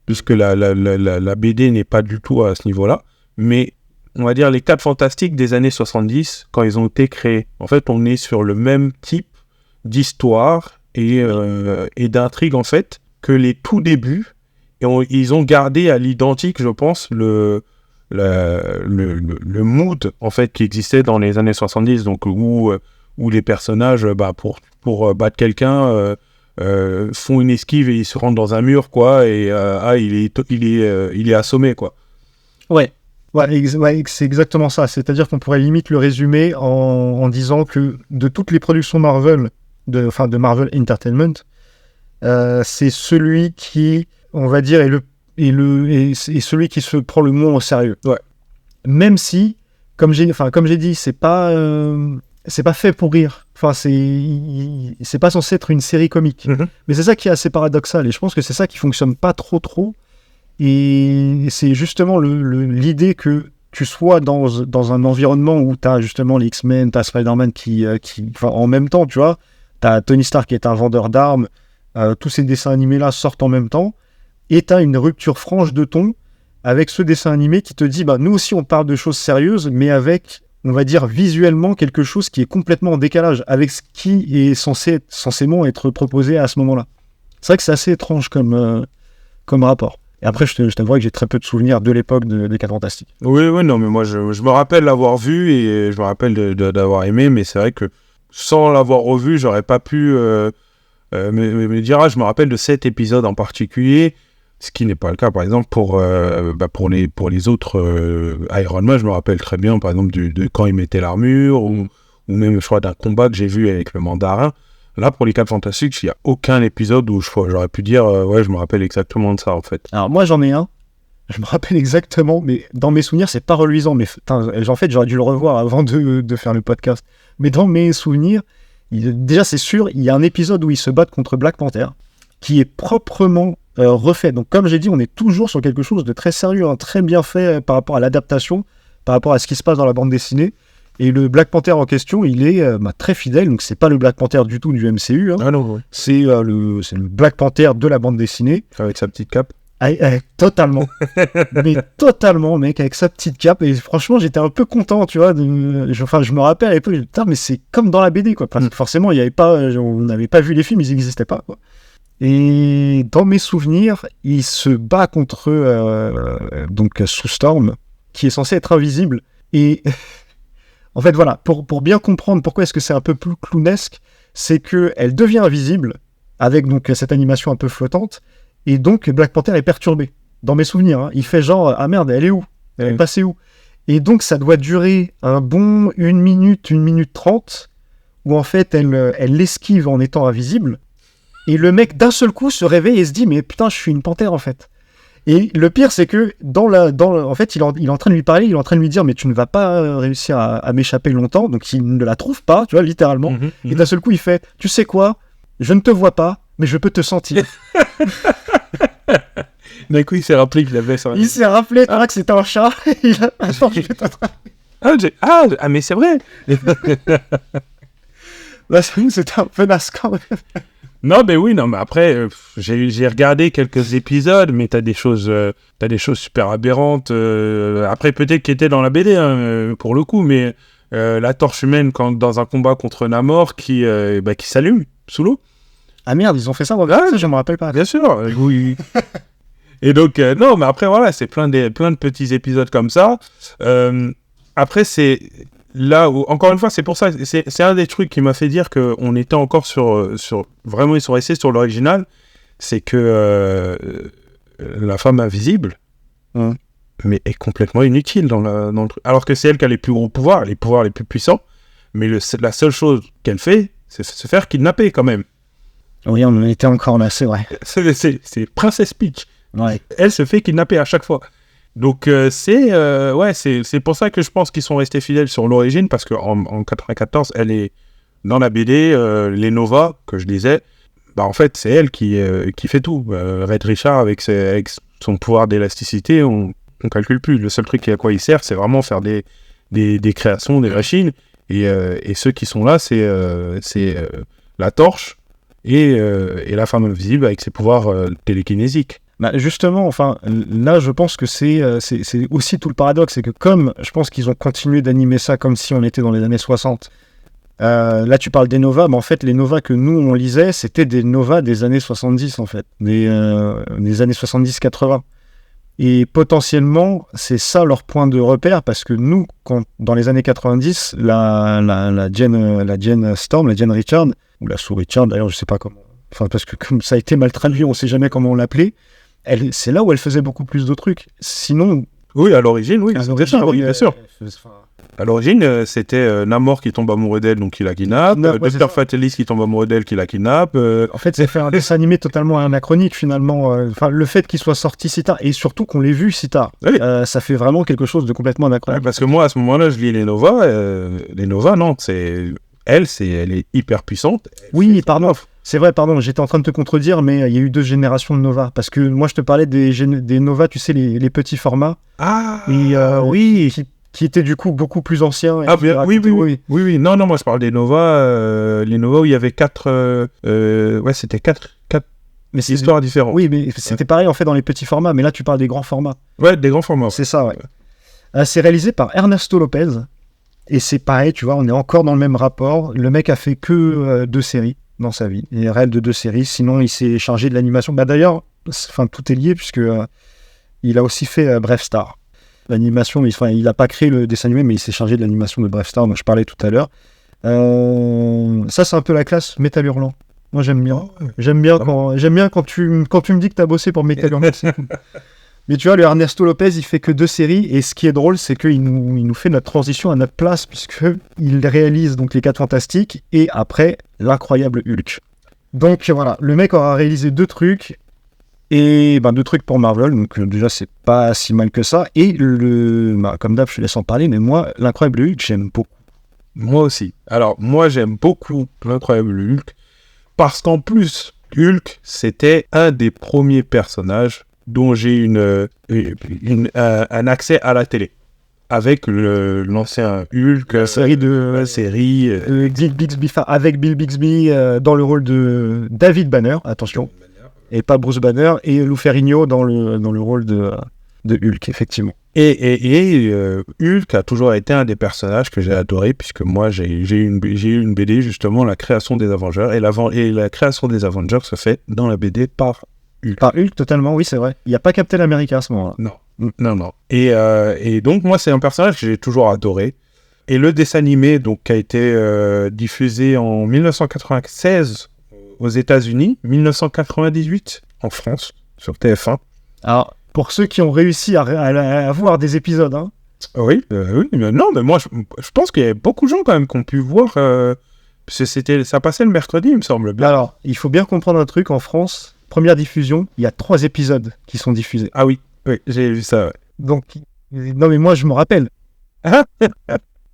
puisque la BD n'est pas du tout à ce niveau-là, mais on va dire les 4 Fantastiques des années 70, quand ils ont été créés. En fait, on est sur le même type d'histoire et d'intrigue, en fait, que les tout débuts. Et ils ont gardé à l'identique, je pense, le mood, en fait, qui existait dans les années 70, donc où les personnages, pour battre quelqu'un, font une esquive et ils se rentrent dans un mur, quoi, et il est assommé, quoi. Ouais, c'est exactement ça. C'est-à-dire qu'on pourrait limite le résumer en disant que de toutes les productions Marvel, de Marvel Entertainment, c'est celui qui, on va dire, est celui qui se prend le moins au sérieux. Ouais. Même si, comme j'ai dit, c'est pas fait pour rire. Enfin, c'est pas censé être une série comique. Mm-hmm. Mais c'est ça qui est assez paradoxal. Et je pense que c'est ça qui fonctionne pas trop. Et c'est justement l'idée que tu sois dans un environnement où tu as justement les X-Men, tu as Spider-Man qui en même temps, tu vois, tu as Tony Stark qui est un vendeur d'armes, tous ces dessins animés-là sortent en même temps, et tu as une rupture franche de ton avec ce dessin animé qui te dit, bah, nous aussi on parle de choses sérieuses, mais avec, on va dire, visuellement quelque chose qui est complètement en décalage avec ce qui est censément être proposé à ce moment-là. C'est vrai que c'est assez étrange comme rapport. Et après, je t'avouerai que j'ai très peu de souvenirs de l'époque des 4 Fantastiques. Oui, non, mais moi, je me rappelle l'avoir vu et je me rappelle d'avoir aimé, mais c'est vrai que sans l'avoir revu, j'aurais pas pu me dire, je me rappelle de cet épisode en particulier, ce qui n'est pas le cas, par exemple, pour les autres Iron Man. Je me rappelle très bien, par exemple, de quand il mettait l'armure, ou même, je crois, d'un combat que j'ai vu avec le mandarin. Là, pour les 4 Fantastiques, il n'y a aucun épisode où j'aurais pu dire je me rappelle exactement de ça, en fait. Alors, moi, j'en ai un. Je me rappelle exactement, mais dans mes souvenirs, c'est pas reluisant. Mais en fait, j'aurais dû le revoir avant de faire le podcast. Mais dans mes souvenirs, déjà, c'est sûr, il y a un épisode où ils se battent contre Black Panther, qui est proprement refait. Donc, comme j'ai dit, on est toujours sur quelque chose de très sérieux, très bien fait par rapport à l'adaptation, par rapport à ce qui se passe dans la bande dessinée. Et le Black Panther en question, il est très fidèle. Donc, c'est pas le Black Panther du tout du MCU. Ah non, oui. C'est le Black Panther de la bande dessinée. Avec sa petite cape. Totalement. Mais totalement, mec, avec sa petite cape. Et franchement, j'étais un peu content, tu vois. Je me rappelle à l'époque, putain, mais c'est comme dans la BD, quoi. Parce que forcément, on n'avait pas vu les films, ils n'existaient pas, quoi. Et dans mes souvenirs, il se bat contre donc Sue Storm, qui est censé être invisible. Et en fait, voilà, pour bien comprendre pourquoi est-ce que c'est un peu plus clownesque, c'est qu'elle devient invisible, avec donc cette animation un peu flottante, et donc Black Panther est perturbé. Dans mes souvenirs, hein. Il fait genre, ah merde, elle est où ? Elle est passée où ? Et donc ça doit durer un bon 1 minute 30, où en fait elle l'esquive en étant invisible, et le mec d'un seul coup se réveille et se dit, mais putain, je suis une panthère en fait. Et le pire, c'est que en fait, il est en train de lui parler, il est en train de lui dire, mais tu ne vas pas réussir à m'échapper longtemps. Donc, il ne la trouve pas, tu vois, littéralement. Et d'un seul coup, il fait, tu sais quoi, je ne te vois pas, mais je peux te sentir. D'un coup, il s'est rappelé qu'il avait ça. Il s'est rappelé que c'était un chat. Attends, je vais t'attraper. Mais c'est vrai. Là, c'était un peu naze quand même. Non, mais après, j'ai regardé quelques épisodes, mais t'as des choses super aberrantes. Après, peut-être qu'ils étaient dans la BD, hein, pour le coup, mais la torche humaine dans un combat contre Namor qui s'allume sous l'eau. Ah merde, ils ont fait ça, ça je me rappelle pas. Bien sûr, oui. Et donc, non, mais après, voilà, c'est plein de petits épisodes comme ça. Après, c'est là où, encore une fois, c'est pour ça, c'est un des trucs qui m'a fait dire qu'on était encore sur vraiment, ils sont restés sur l'original, c'est que la femme invisible, mais est complètement inutile dans le truc. Alors que c'est elle qui a les plus gros pouvoirs, les pouvoirs les plus puissants, mais la seule chose qu'elle fait, c'est se faire kidnapper quand même. Oui, on en était encore là, c'est vrai. C'est Princess Peach. Ouais. Elle se fait kidnapper à chaque fois. Donc c'est pour ça que je pense qu'ils sont restés fidèles sur l'origine, parce qu'en 94, elle est dans la BD, les Nova, que je lisais, en fait, c'est elle qui fait tout. Red Richard, avec son pouvoir d'élasticité, on calcule plus. Le seul truc à quoi il sert, c'est vraiment faire des créations, des machines. Et ceux qui sont là, c'est la torche et la femme invisible avec ses pouvoirs télékinésiques. Justement, enfin, là, je pense que c'est aussi tout le paradoxe, c'est que comme je pense qu'ils ont continué d'animer ça comme si on était dans les années 60, là, tu parles des Nova, mais en fait, les Nova que nous, on lisait, c'était des Nova des années 70, en fait, des années 70-80. Et potentiellement, c'est ça leur point de repère, parce que nous, dans les années 90, la Jane Storm, la Jane Richard, ou la Sue Richard, d'ailleurs, je sais pas comment, enfin, parce que comme ça a été mal traduit, on sait jamais comment on l'appelait. C'est là où elle faisait beaucoup plus de trucs. Sinon... Oui, à l'origine, oui. Bien sûr. À l'origine, c'était Namor qui tombe amoureux d'elle, donc qui la kidnappe. Dr. Fatalis qui tombe amoureux d'elle, qui la kidnappe. En fait, c'est fait un dessin animé totalement anachronique, finalement. Le fait qu'il soit sorti si tard, et surtout qu'on l'ait vu si tard, oui. Ça fait vraiment quelque chose de complètement anachronique. Parce que moi, à ce moment-là, je lis les Nova. Les Nova, non, elle est hyper puissante. Oui, pardon. C'est vrai, pardon, j'étais en train de te contredire, mais il y a eu 2 générations de Nova. Parce que moi, je te parlais des Nova, tu sais, les petits formats. Ah, et, oui. Qui étaient du coup beaucoup plus anciens. Oui. Non, moi, je parle des Nova. Les Nova où il y avait 4... c'était 4 histoires différentes. Oui, mais c'était pareil, en fait, dans les petits formats. Mais là, tu parles des grands formats. Ouais, des grands formats. C'est ça, ouais. C'est réalisé par Ernesto Lopez. Et c'est pareil, tu vois, on est encore dans le même rapport. Le mec a fait que 2 séries dans sa vie. Il est réel de 2 séries. Sinon, il s'est chargé de l'animation. D'ailleurs, tout est lié, puisque il a aussi fait Brave Star. L'animation, il n'a pas créé le dessin animé, mais il s'est chargé de l'animation de Brave Star, dont je parlais tout à l'heure. Ça, c'est un peu la classe Métal Hurlant. Moi, j'aime bien. J'aime bien quand tu me dis que tu as bossé pour Métal Hurlant. Mais tu vois, le Ernesto Lopez, il fait que 2 séries, et ce qui est drôle, c'est qu'il nous fait notre transition à notre place, puisqu'il réalise donc les 4 Fantastiques, et après, l'incroyable Hulk. Donc voilà, le mec aura réalisé 2 trucs, Et deux trucs pour Marvel, donc déjà c'est pas si mal que ça. Et comme d'hab, je te laisse en parler, mais moi, l'Incroyable Hulk, j'aime beaucoup. Moi aussi. Alors, moi, j'aime beaucoup l'Incroyable Hulk, parce qu'en plus, Hulk, c'était un des premiers personnages dont j'ai un accès à la télé. Avec l'ancien Hulk, La série avec Bill Bixby dans le rôle de David Banner, attention, et pas Bruce Banner, et Lou Ferrigno dans le rôle de Hulk, effectivement. Et Hulk a toujours été un des personnages que j'ai adoré, puisque moi j'ai eu une BD, justement, la création des Avengers, et la création des Avengers se fait dans la BD par Hulk. Par Hulk, totalement, oui, c'est vrai. Il n'y a pas Captain America à ce moment-là. Non. Et donc, moi, c'est un personnage que j'ai toujours adoré. Et le dessin animé, donc, qui a été diffusé en 1996 aux États-Unis, 1998 en France, sur TF1. Alors, pour ceux qui ont réussi à voir des épisodes, hein. Oui, mais non, mais moi, je pense qu'il y a beaucoup de gens, quand même, qui ont pu voir... parce que ça passait le mercredi, il me semble bien. Alors, il faut bien comprendre un truc, en France, première diffusion, il y a 3 épisodes qui sont diffusés. Ah oui, j'ai vu ça, ouais. Donc, non mais moi je me rappelle.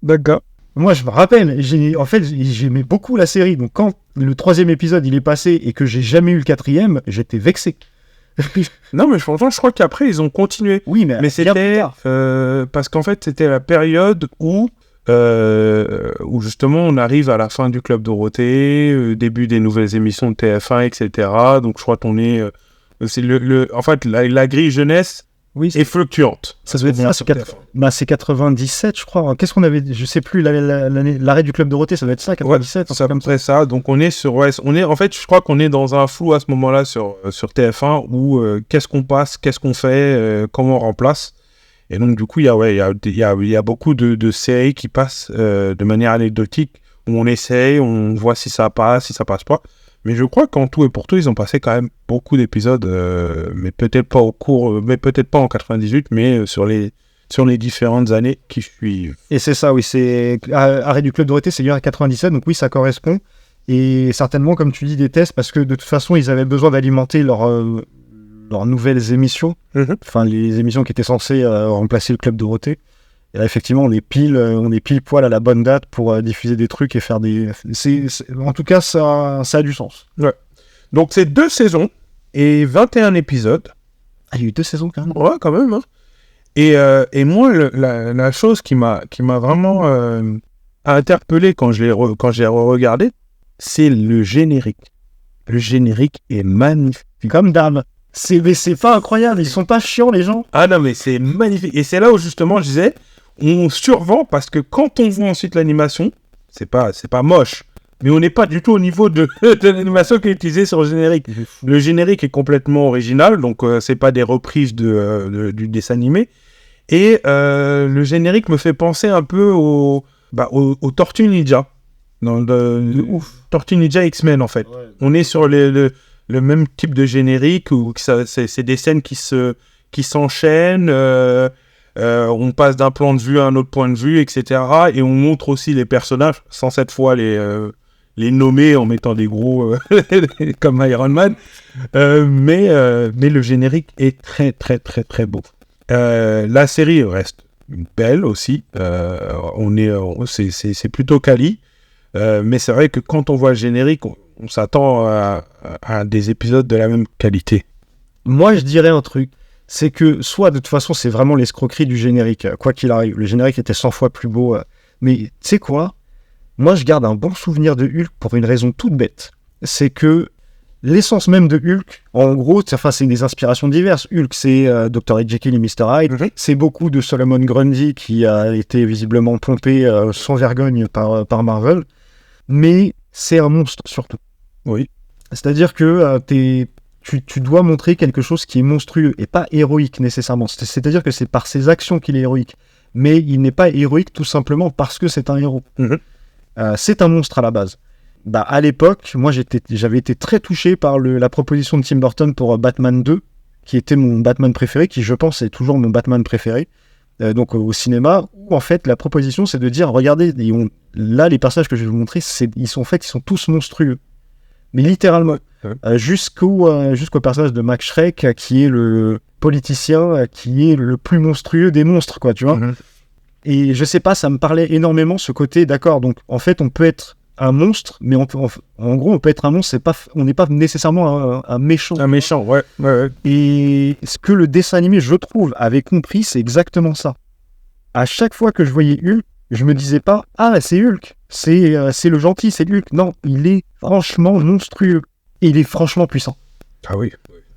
D'accord. Moi je me rappelle, en fait j'aimais beaucoup la série, donc quand le 3e épisode il est passé et que j'ai jamais eu le 4e, j'étais vexé. Non mais franchement je crois qu'après ils ont continué. Oui mais c'était parce qu'en fait c'était la période où justement on arrive à la fin du Club Dorothée, début des nouvelles émissions de TF1, etc. Donc je crois qu'on est... c'est en fait la grille jeunesse est fluctuante. Ça doit être ça, c'est 97 je crois. Qu'est-ce qu'on avait, je sais plus, l'arrêt du Club Dorothée, ça doit être ça, 97. Ouais, c'est à peu près ça. Donc on est sur... en fait je crois qu'on est dans un flou à ce moment-là sur TF1 où qu'est-ce qu'on passe, qu'est-ce qu'on fait, comment on remplace. Et donc, du coup, il y a beaucoup de séries qui passent de manière anecdotique, où on essaye, on voit si ça passe pas. Mais je crois qu'en tout et pour tout, ils ont passé quand même beaucoup d'épisodes, mais peut-être pas en 98, mais sur les différentes années qui suivent. Et c'est ça, oui, c'est Arrêt du Club Dorothée, c'est à 97, donc oui, ça correspond. Et certainement, comme tu dis, des tests, parce que de toute façon, ils avaient besoin d'alimenter leurs nouvelles émissions, enfin les émissions qui étaient censées remplacer le Club Dorothée. Et là, effectivement, on est pile poil à la bonne date pour diffuser des trucs et faire des... En tout cas, ça a du sens. Ouais. Donc, c'est 2 saisons et 21 épisodes. Ah, il y a eu 2 saisons, quand même. Ouais, quand même. Hein. Et moi, la chose qui m'a vraiment interpellé quand j'ai regardé, c'est le générique. Le générique est magnifique. Comme d'hab. C'est pas incroyable, ils sont pas chiants, les gens. Ah non, mais c'est magnifique. Et c'est là où, justement, je disais... On survend parce que quand on voit ensuite l'animation, c'est pas moche, mais on n'est pas du tout au niveau de l'animation qui est utilisée sur le générique. Le générique est complètement original, donc c'est pas des reprises du dessin animé. Et le générique me fait penser un peu aux Tortues Ninja. Tortues Ninja X-Men en fait. Ouais. On est sur le même type de générique où c'est des scènes qui s'enchaînent. On passe d'un plan de vue à un autre point de vue, etc. Et on montre aussi les personnages, sans cette fois les nommer en mettant des gros comme Iron Man. Mais le générique est très, très, très, très beau. La série reste belle aussi. C'est plutôt quali. Mais c'est vrai que quand on voit le générique, on s'attend à des épisodes de la même qualité. Moi, je dirais un truc. C'est que soit de toute façon c'est vraiment l'escroquerie du générique, quoi qu'il arrive, le générique était 100 fois plus beau, mais tu sais quoi, moi je garde un bon souvenir de Hulk pour une raison toute bête, c'est que l'essence même de Hulk, en gros, c'est des inspirations diverses. Hulk c'est Dr. Jekyll et Mr. Hyde, c'est beaucoup de Solomon Grundy qui a été visiblement pompé sans vergogne par Marvel, mais c'est un monstre surtout. Oui. C'est-à-dire que tu dois montrer quelque chose qui est monstrueux et pas héroïque nécessairement. C'est-à-dire que c'est par ses actions qu'il est héroïque. Mais il n'est pas héroïque tout simplement parce que c'est un héros. C'est un monstre à la base. À l'époque, moi j'avais été très touché par la proposition de Tim Burton pour Batman 2, qui était mon Batman préféré, qui je pense est toujours mon Batman préféré, donc au cinéma, où en fait la proposition c'est de dire, regardez, là les personnages que je vais vous montrer, ils sont tous monstrueux. Mais littéralement. jusqu'au personnage de Max Schreck, qui est le politicien, qui est le plus monstrueux des monstres, quoi, tu vois. Et je sais pas, ça me parlait énormément, ce côté, d'accord, donc en fait, on peut être un monstre, mais en gros, on peut être un monstre, on n'est pas nécessairement un méchant. Un méchant, ouais. Et ce que le dessin animé, je trouve, avait compris, c'est exactement ça. À chaque fois que je voyais Hulk, je me disais pas, ah, c'est Hulk, c'est le gentil, c'est Hulk. Non, il est franchement monstrueux. Et il est franchement puissant. Ah oui.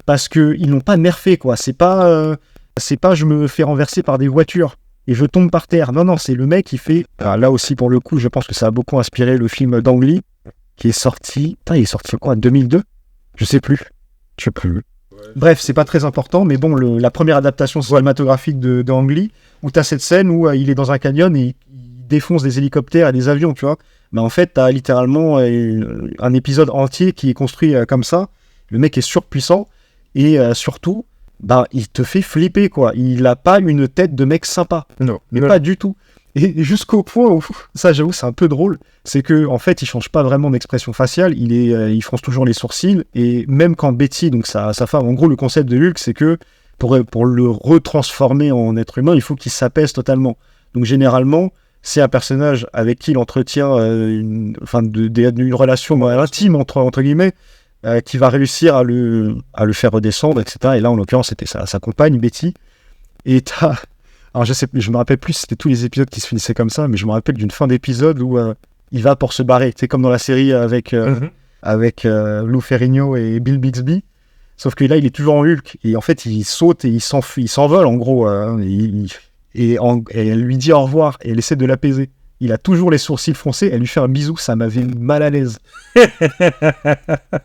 Parce qu'ils n'ont pas nerfé, quoi. C'est pas je me fais renverser par des voitures et je tombe par terre. Non, c'est le mec qui fait... Alors là aussi, pour le coup, je pense que ça a beaucoup inspiré le film d'Ang Lee, qui est sorti... il est sorti quoi, 2002 ? Je sais plus. Ouais. Bref, c'est pas très important, mais bon, la première adaptation cinématographique de Ang Lee, où t'as cette scène où il est dans un canyon et il défonce des hélicoptères et des avions, tu vois. Mais en fait, t'as littéralement un épisode entier qui est construit comme ça. Le mec est surpuissant et surtout... il te fait flipper, quoi. Il a pas une tête de mec sympa. Non. Mais pas du tout. Et jusqu'au point où, ça j'avoue, c'est un peu drôle, c'est que en fait, il change pas vraiment d'expression faciale, il fronce toujours les sourcils, et même quand Betty, donc sa femme, en gros, le concept de Hulk, c'est que pour le retransformer en être humain, il faut qu'il s'apaise totalement. Donc généralement, c'est un personnage avec qui il entretient une relation intime, entre guillemets, qui va réussir à le faire redescendre, etc. Et là, en l'occurrence, c'était sa compagne, Betty. Et alors, je me rappelle plus si c'était tous les épisodes qui se finissaient comme ça, mais je me rappelle d'une fin d'épisode où il va pour se barrer. C'est comme dans la série avec Lou Ferrigno et Bill Bixby. Sauf que là, il est toujours en Hulk. Et en fait, il saute et il s'envole, en gros. Et elle lui dit au revoir et elle essaie de l'apaiser. Il a toujours les sourcils froncés, elle lui fait un bisou, ça m'avait mis mal à l'aise.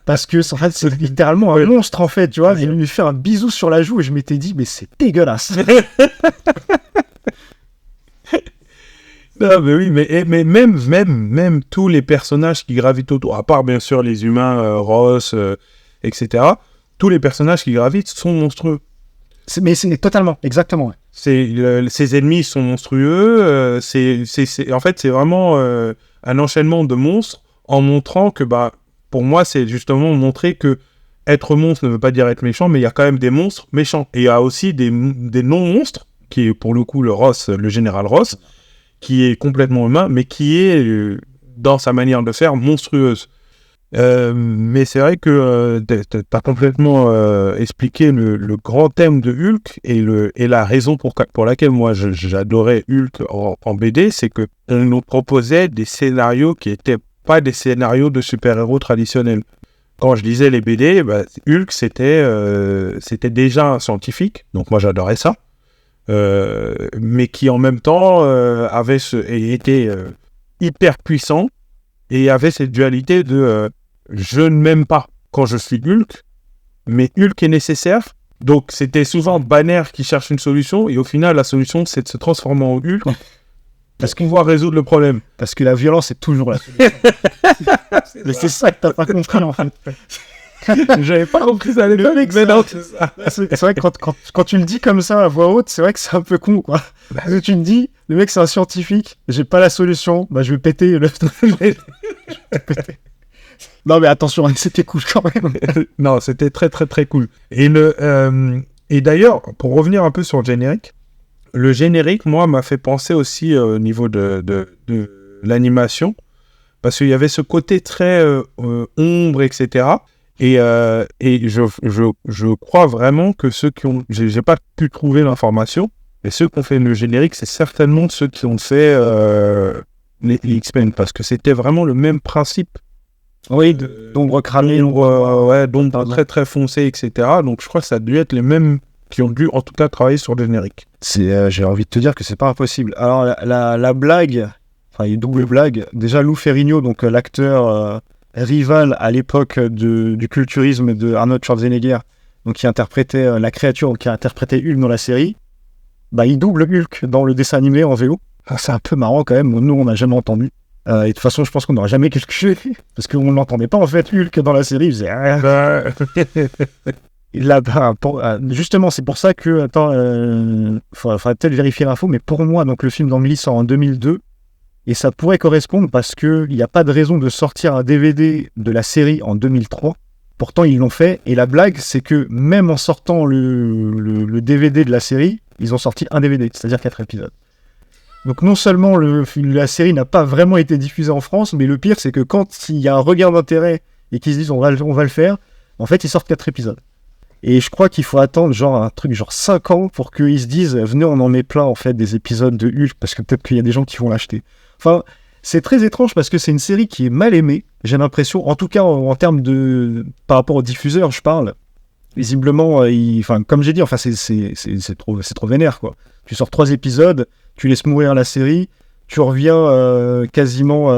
Parce que c'est littéralement un monstre, en fait, tu vois. Elle lui fait un bisou sur la joue et je m'étais dit, mais c'est dégueulasse. Non, mais oui, mais même tous les personnages qui gravitent autour, à part bien sûr les humains, Ross, etc., tous les personnages qui gravitent sont monstrueux. Mais c'est totalement, exactement. Ouais. Ses ennemis sont monstrueux. En fait, c'est vraiment un enchaînement de monstres en montrant que, pour moi, c'est justement montrer que être monstre ne veut pas dire être méchant, mais il y a quand même des monstres méchants. Et il y a aussi des non-monstres, qui est pour le coup le général Ross, qui est complètement humain, mais qui est, dans sa manière de faire, monstrueuse. Mais c'est vrai que t'as complètement expliqué le grand thème de Hulk et la raison pour laquelle moi j'adorais Hulk en BD, c'est que on nous proposait des scénarios qui étaient pas des scénarios de super-héros traditionnels. Quand je lisais les BD, Hulk c'était déjà un scientifique, donc moi j'adorais ça, mais qui en même temps était hyper puissant et avait cette dualité de je ne m'aime pas quand je suis Hulk, mais Hulk est nécessaire. Donc, c'était souvent Banner qui cherche une solution, et au final, la solution, c'est de se transformer en Hulk parce qu'on va résoudre le problème. Parce que la violence est toujours la solution. Mais c'est ça que t'as pas compris, en fait. J'avais pas compris ça à l'époque, mais non, c'est ça. C'est vrai que quand tu le dis comme ça à voix haute, c'est vrai que c'est un peu con, quoi. Parce que tu me dis, le mec, c'est un scientifique, j'ai pas la solution, je vais péter le... Non, mais attention, c'était cool quand même. Non, c'était très, très, très cool. Et d'ailleurs, pour revenir un peu sur le générique, moi, m'a fait penser aussi au niveau de l'animation, parce qu'il y avait ce côté très ombre, etc. Et je crois vraiment que ceux qui ont... J'ai pas pu trouver l'information, mais ceux qui ont fait le générique, c'est certainement ceux qui ont fait les X-Men, parce que c'était vraiment le même principe. Oui, d'ombre cramée, d'ombre très très foncée, etc. Donc je crois que ça a dû être les mêmes qui ont dû en tout cas travailler sur le générique. J'ai envie de te dire que c'est pas impossible. Alors la blague, enfin une double blague, déjà Lou Ferrigno, donc l'acteur rival à l'époque du culturisme de Arnold Schwarzenegger, donc qui interprétait la créature, qui a interprété Hulk dans la série, il double Hulk dans le dessin animé en VO. C'est un peu marrant quand même, nous on n'a jamais entendu. Et de toute façon, je pense qu'on n'aura jamais calculé, parce qu'on ne l'entendait pas en fait, Hulk dans la série, il faisait... Là, justement, c'est pour ça que... Attends, faudrait peut-être vérifier l'info, mais pour moi, donc, le film d'Ang Lee sort en 2002, et ça pourrait correspondre parce qu'il n'y a pas de raison de sortir un DVD de la série en 2003, Pourtant, ils l'ont fait. Et la blague, c'est que même en sortant le DVD de la série, ils ont sorti un DVD, c'est-à-dire 4 épisodes. Donc non seulement la série n'a pas vraiment été diffusée en France, mais le pire, c'est que quand il y a un regain d'intérêt et qu'ils se disent on va le faire, en fait, ils sortent 4 épisodes. Et je crois qu'il faut attendre un truc 5 ans pour qu'ils se disent venez, on en met plein en fait des épisodes de Hulk, parce que peut-être qu'il y a des gens qui vont l'acheter. Enfin, c'est très étrange parce que c'est une série qui est mal aimée, j'ai l'impression, en tout cas en termes de... par rapport aux diffuseurs, je parle. Visiblement, comme j'ai dit, c'est trop vénère, quoi. Tu sors 3 épisodes, tu laisses mourir la série, tu reviens quasiment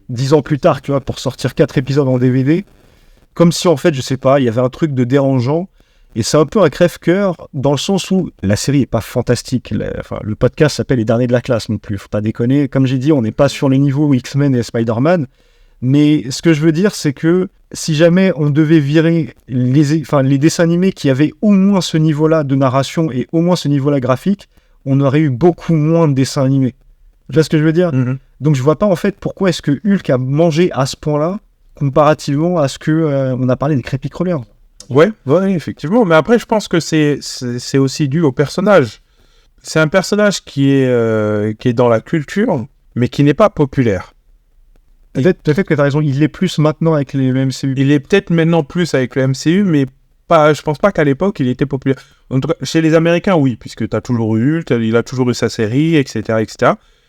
10 ans plus tard, tu vois, pour sortir 4 épisodes en DVD, comme si en fait, je sais pas, il y avait un truc de dérangeant. Et c'est un peu un crève-cœur dans le sens où la série est pas fantastique. Le podcast s'appelle Les Derniers de la Classe non plus, faut pas déconner. Comme j'ai dit, on n'est pas sur les niveaux X-Men et Spider-Man. Mais ce que je veux dire, c'est que si jamais on devait virer les dessins animés qui avaient au moins ce niveau-là de narration et au moins ce niveau-là graphique, on aurait eu beaucoup moins de dessins animés. Tu vois ce que je veux dire ? Donc je vois pas en fait pourquoi est-ce que Hulk a mangé à ce point-là comparativement à ce que on a parlé des Creepy Crawlers. Ouais, effectivement. Mais après, je pense que c'est aussi dû au personnage. C'est un personnage qui est dans la culture, mais qui n'est pas populaire. Peut-être que tu as raison, il est plus maintenant avec le MCU. Il est peut-être maintenant plus avec le MCU, mais je pense pas qu'à l'époque, il était populaire. En tout cas, chez les Américains, oui, puisque tu as toujours eu Hulk, il a toujours eu sa série, etc.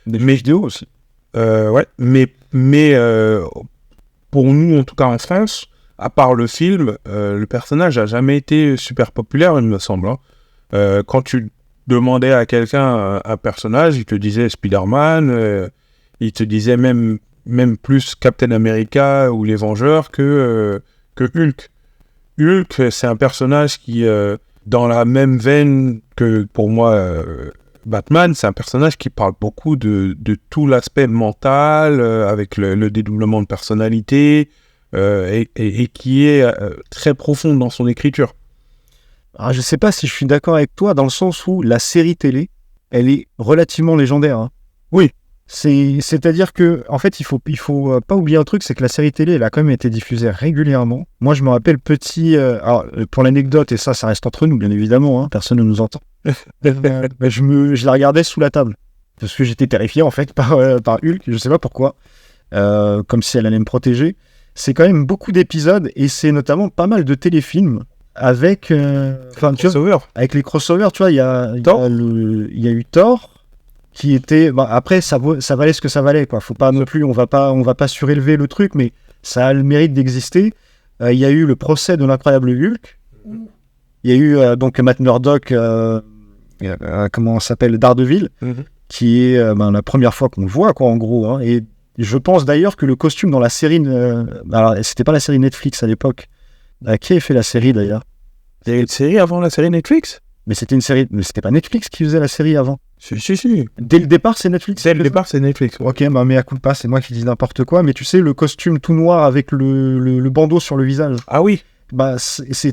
Des vidéos aussi. Ouais, mais pour nous, en tout cas en France, à part le film, le personnage a jamais été super populaire, il me semble. Quand tu demandais à quelqu'un un personnage, il te disait Spider-Man, il te disait même plus Captain America ou les Vengeurs que Hulk. Hulk, c'est un personnage qui, dans la même veine que pour moi Batman, c'est un personnage qui parle beaucoup de tout l'aspect mental, avec le dédoublement de personnalité, et qui est très profond dans son écriture. Alors, je sais pas si je suis d'accord avec toi dans le sens où la série télé, elle est relativement légendaire. Hein. Oui. C'est-à-dire que, en fait, il faut pas oublier un truc, c'est que la série télé, elle a quand même été diffusée régulièrement. Moi, je me rappelle petit, alors, pour l'anecdote, et ça reste entre nous, bien évidemment, hein, personne ne nous entend. Je la regardais sous la table. Parce que j'étais terrifié, en fait, par Hulk, je sais pas pourquoi. Comme si elle allait me protéger. C'est quand même beaucoup d'épisodes, et c'est notamment pas mal de téléfilms avec, avec les crossovers, tu vois, il y a eu Thor, qui était, après ça valait ce que ça valait, quoi. Faut pas non plus, on va pas surélever le truc, mais ça a le mérite d'exister. Il y a eu le procès de l'incroyable Hulk. Il y a eu donc Matt Murdock, comment ça s'appelle, Daredevil, qui est la première fois qu'on le voit, quoi, en gros. Hein. Et je pense d'ailleurs que le costume dans la série, alors c'était pas la série Netflix à l'époque. Qui a fait la série d'ailleurs ? Il y a une série avant la série Netflix ? Mais c'était une série, mais c'était pas Netflix qui faisait la série avant. Si. Dès le départ, c'est Netflix. Dès le départ, c'est Netflix. Ok, mea culpa, c'est moi qui dis n'importe quoi. Mais tu sais, le costume tout noir avec le bandeau sur le visage. Ah oui.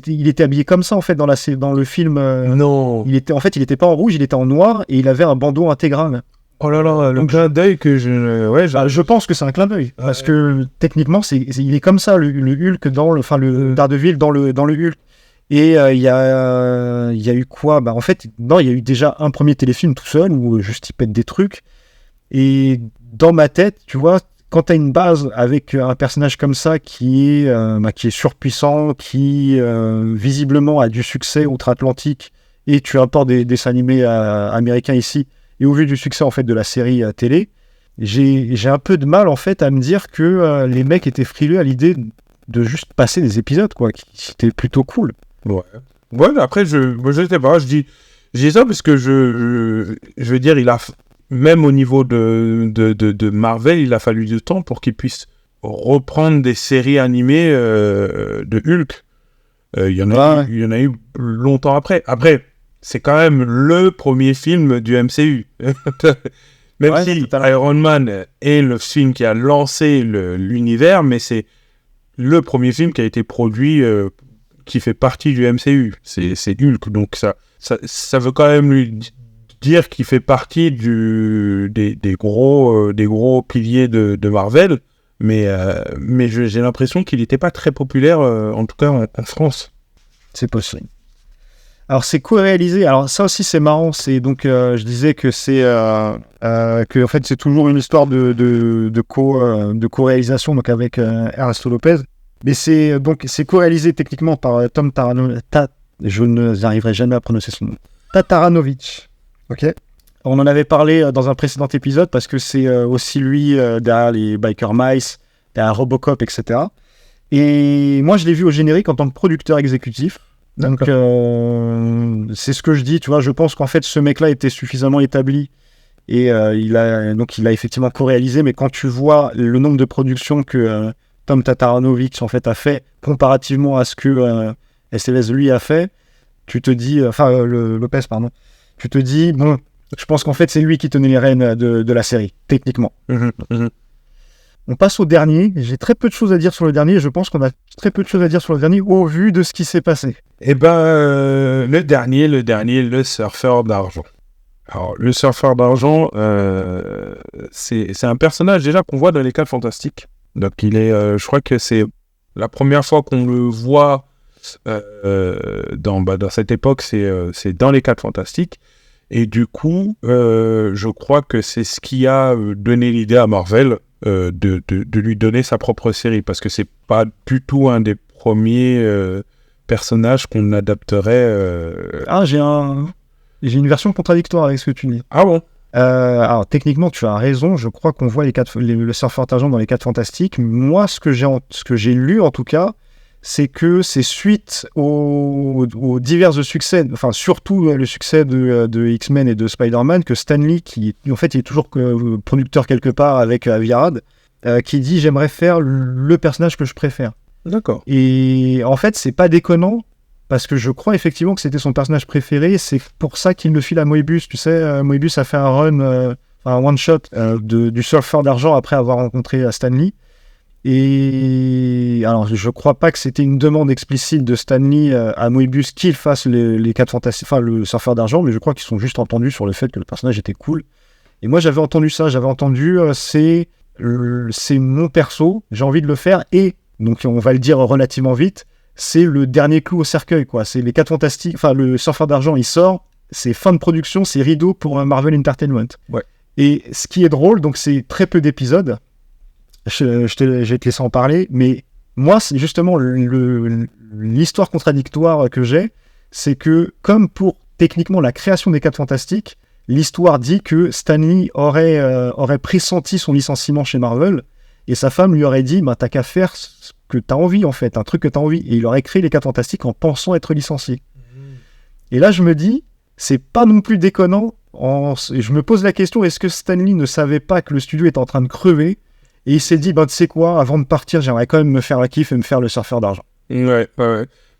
Il était habillé comme ça en fait dans le film. Non. Il était pas en rouge, il était en noir et il avait un bandeau intégral. Oh là là, le clin d'œil que je... Ouais, je pense que c'est un clin d'œil. Parce que techniquement, il est comme ça, le Hulk le Daredevil dans le Hulk. Et il y a eu quoi ? En fait, non, il y a eu déjà un premier téléfilm tout seul où juste il pète des trucs. Et dans ma tête, tu vois, quand tu as une base avec un personnage comme ça qui est surpuissant, qui visiblement a du succès outre-Atlantique, et tu importes des dessins animés américains ici, et au vu du succès en fait de la série télé, j'ai un peu de mal en fait à me dire que les mecs étaient frileux à l'idée de juste passer des épisodes, quoi, qui étaient plutôt cool. Ouais, après, je sais pas, je dis ça parce que je veux dire, même au niveau de Marvel, il a fallu du temps pour qu'il puisse reprendre des séries animées de Hulk. Il y en a eu longtemps après. Après, c'est quand même le premier film du MCU. Même si Iron Man est le film qui a lancé l'univers, mais c'est le premier film qui a été produit, qui fait partie du MCU. C'est Hulk, donc ça veut quand même lui dire qu'il fait partie des gros piliers de Marvel, Mais j'ai l'impression qu'il n'était pas très populaire, en tout cas en France. C'est possible. Alors, c'est co-réalisé. Alors, ça aussi, c'est marrant. C'est donc, je disais que que en fait, c'est toujours une histoire de co-réalisation, donc avec Ernesto Lopez. Mais c'est co-réalisé techniquement par Tom Tarano. Je n'arriverai jamais à prononcer son nom. Tataranovic. Ok. On en avait parlé dans un précédent épisode parce que c'est aussi lui derrière les Biker Mice, derrière Robocop, etc. Et moi, je l'ai vu au générique en tant que producteur exécutif. Donc, c'est ce que je dis, tu vois, je pense qu'en fait, ce mec-là était suffisamment établi et il a effectivement co-réalisé, mais quand tu vois le nombre de productions que Tom Tataranovic, en fait, a fait, comparativement à ce que SLS, lui, a fait, tu te dis, Lopez, pardon, tu te dis, bon, je pense qu'en fait, c'est lui qui tenait les rênes de la série, techniquement. On passe au dernier. J'ai très peu de choses à dire sur le dernier. Je pense qu'on a très peu de choses à dire sur le dernier au vu de ce qui s'est passé. Eh ben, le dernier, le surfeur d'argent. Alors, le surfeur d'argent, c'est un personnage déjà qu'on voit dans les 4 Fantastiques. Donc, je crois que c'est la première fois qu'on le voit dans cette époque, c'est dans les 4 Fantastiques. Et du coup, je crois que c'est ce qui a donné l'idée à Marvel de lui donner sa propre série, parce que c'est pas du tout un des premiers personnages qu'on adapterait. J'ai une version contradictoire avec ce que tu dis. Ah bon? Alors techniquement, tu as raison. Je crois qu'on voit le surfeur d'argent dans les 4 Fantastiques. Moi, ce que j'ai lu en tout cas, c'est que c'est suite aux divers succès, enfin surtout le succès de X-Men et de Spider-Man, que Stan Lee, qui en fait il est toujours producteur quelque part avec Aviarad, qui dit j'aimerais faire le personnage que je préfère. D'accord. Et en fait c'est pas déconnant, parce que je crois effectivement que c'était son personnage préféré. C'est pour ça qu'il le file à Moebius. Tu sais, Moebius a fait un run, un one-shot du surfeur d'argent après avoir rencontré Stan Lee. Et alors, je crois pas que c'était une demande explicite de Stan Lee à Moebius qu'il fasse les 4 Fantastiques, enfin le surfeur d'argent, mais je crois qu'ils sont juste entendus sur le fait que le personnage était cool. Et moi, j'avais entendu ça, c'est mon perso, j'ai envie de le faire, et donc on va le dire relativement vite, c'est le dernier clou au cercueil, quoi. C'est les 4 Fantastiques, enfin le surfeur d'argent, il sort, c'est fin de production, c'est rideau pour Marvel Entertainment. Ouais. Et ce qui est drôle, donc c'est très peu d'épisodes. Je vais te laisser en parler, mais moi, c'est justement l'histoire contradictoire que j'ai, c'est que, comme pour techniquement la création des 4 Fantastiques, l'histoire dit que Stan Lee aurait pressenti son licenciement chez Marvel, et sa femme lui aurait dit, t'as qu'à faire ce que t'as envie, en fait, un truc que t'as envie, et il aurait créé les 4 Fantastiques en pensant être licencié. Et là, je me dis, c'est pas non plus déconnant, et je me pose la question, est-ce que Stan Lee ne savait pas que le studio était en train de crever? Et il s'est dit, tu sais quoi, avant de partir, j'aimerais quand même me faire la kiff et me faire le surfeur d'argent. Ouais.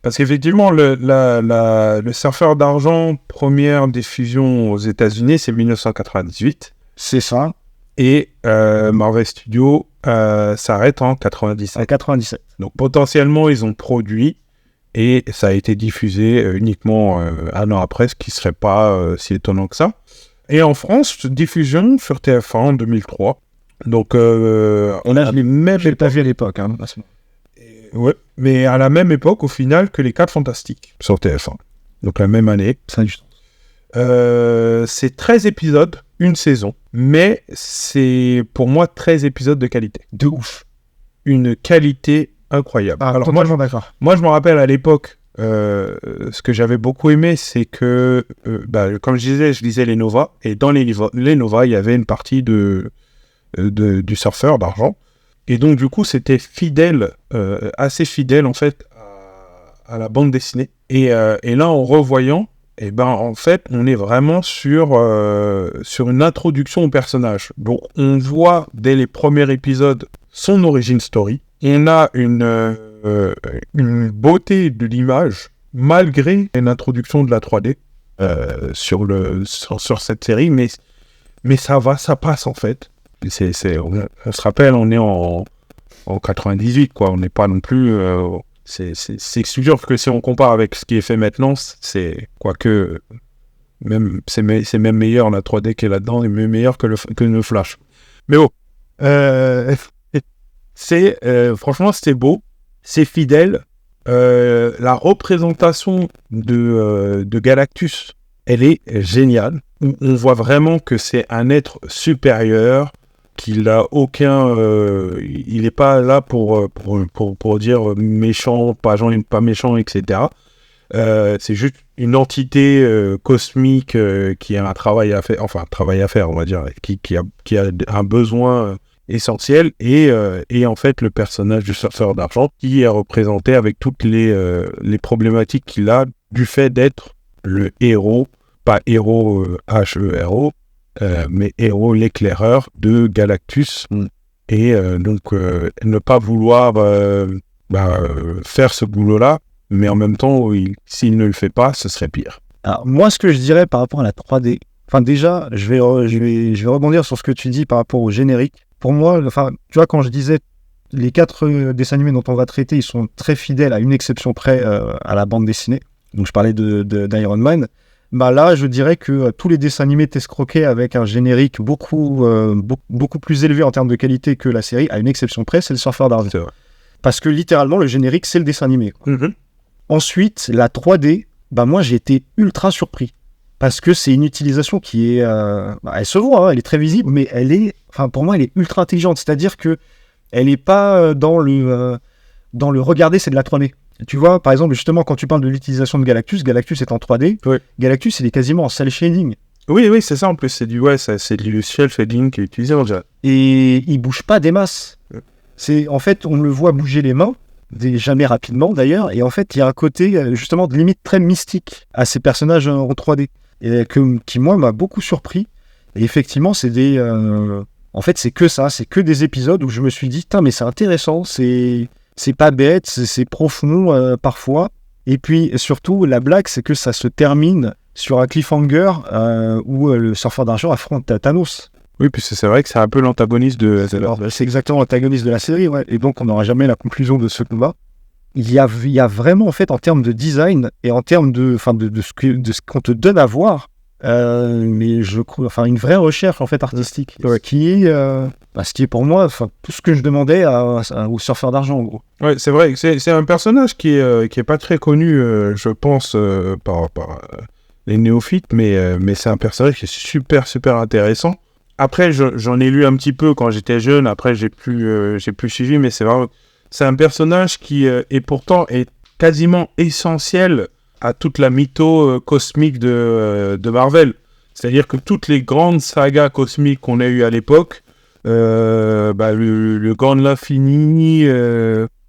Parce qu'effectivement, le surfeur d'argent, première diffusion aux États-Unis, c'est 1998. C'est ça. Et Marvel Studios s'arrête en 97. En 97. Donc potentiellement, ils ont produit et ça a été diffusé uniquement un an après, ce qui ne serait pas si étonnant que ça. Et en France, diffusion sur TF1 en 2003. Donc, on a les mêmes. Je l'ai pas vu à l'époque. Hein. Ouais, mais à la même époque, au final, que les 4 Fantastiques sur TF1. Donc, la même année. Ça a du sens. C'est 13 épisodes, une saison. Mais c'est, pour moi, 13 épisodes de qualité. De ouf. Une qualité incroyable. Alors, totalement d'accord. Moi, je me rappelle à l'époque, ce que j'avais beaucoup aimé, c'est que, comme je lisais les Nova. Et dans les Nova, il y avait une partie du surfeur d'argent, et donc du coup c'était fidèle, assez fidèle en fait à la bande dessinée, et là en revoyant, en fait on est vraiment sur une introduction au personnage. Donc on voit dès les premiers épisodes son origin story, on a une beauté de l'image malgré une introduction de la 3D sur cette série, mais ça passe en fait. On se rappelle, on est en 98, quoi. On n'est pas non plus. C'est sûr que si on compare avec ce qui est fait maintenant, c'est quoique même c'est même meilleur la 3D qui est là-dedans, et même meilleur que le Flash. Mais bon, franchement, c'était beau, c'est fidèle. La représentation de Galactus, elle est géniale. On voit vraiment que c'est un être supérieur, qu'il a aucun... il n'est pas là pour dire méchant, pas méchant, etc. C'est juste une entité cosmique qui a un travail à faire, on va dire, qui a un besoin essentiel, et en fait le personnage du surfeur d'argent qui est représenté avec toutes les problématiques qu'il a du fait d'être le héros, pas héros H-E-R-O, mais héros l'éclaireur de Galactus. Et donc ne pas vouloir faire ce boulot-là, mais en même temps, s'il ne le fait pas, ce serait pire. Alors, moi, ce que je dirais par rapport à la 3D, enfin déjà, je vais rebondir sur ce que tu dis par rapport au générique. Pour moi, enfin, tu vois, quand je disais les 4 dessins animés dont on va traiter, ils sont très fidèles à une exception près à la bande dessinée. Donc je parlais d'Iron Man. Bah là, je dirais que tous les dessins animés étaient escroqués avec un générique beaucoup plus élevé en termes de qualité que la série, à une exception près, c'est le Surfeur d'argent. Parce que littéralement, le générique, c'est le dessin animé. Ensuite, la 3D, bah moi, j'ai été ultra surpris. Parce que c'est une utilisation qui est... elle se voit, hein, elle est très visible, mais elle est... Enfin, pour moi, elle est ultra intelligente. C'est-à-dire que elle n'est pas dans le regarder, c'est de la 3D. Tu vois, par exemple, justement, quand tu parles de l'utilisation de Galactus est en 3D. Oui. Galactus, il est quasiment en cel shading. Oui, c'est ça, en plus, c'est du cel shading qui est utilisé, on dirait. Et il bouge pas des masses. En fait, on le voit bouger les mains, jamais rapidement d'ailleurs, et en fait, il y a un côté, justement, de limite très mystique à ces personnages en 3D, et qui, moi, m'a beaucoup surpris. Et effectivement, c'est en fait, c'est que ça, c'est que des épisodes où je me suis dit, mais c'est intéressant, c'est pas bête, c'est profond parfois. Et puis, surtout, la blague, c'est que ça se termine sur un cliffhanger où le surfeur d'argent affronte Thanos. Oui, puis c'est vrai que c'est un peu l'antagoniste c'est exactement l'antagoniste de la série, ouais. Et donc on n'aura jamais la conclusion de ce combat. Il y a vraiment, en fait, en termes de design et en termes de ce qu'on te donne à voir, mais je crois, une vraie recherche en fait artistique, qui est ce qui est pour moi, tout ce que je demandais au surfeur d'argent, en gros. Ouais, c'est vrai, c'est un personnage qui est pas très connu, je pense, par les néophytes, mais c'est un personnage qui est super intéressant. Après, j'en ai lu un petit peu quand j'étais jeune. Après, j'ai plus suivi, mais c'est un personnage qui est pourtant quasiment essentiel à toute la mytho cosmique de Marvel. C'est-à-dire que toutes les grandes sagas cosmiques qu'on a eues à l'époque, le Gant de l'Infini,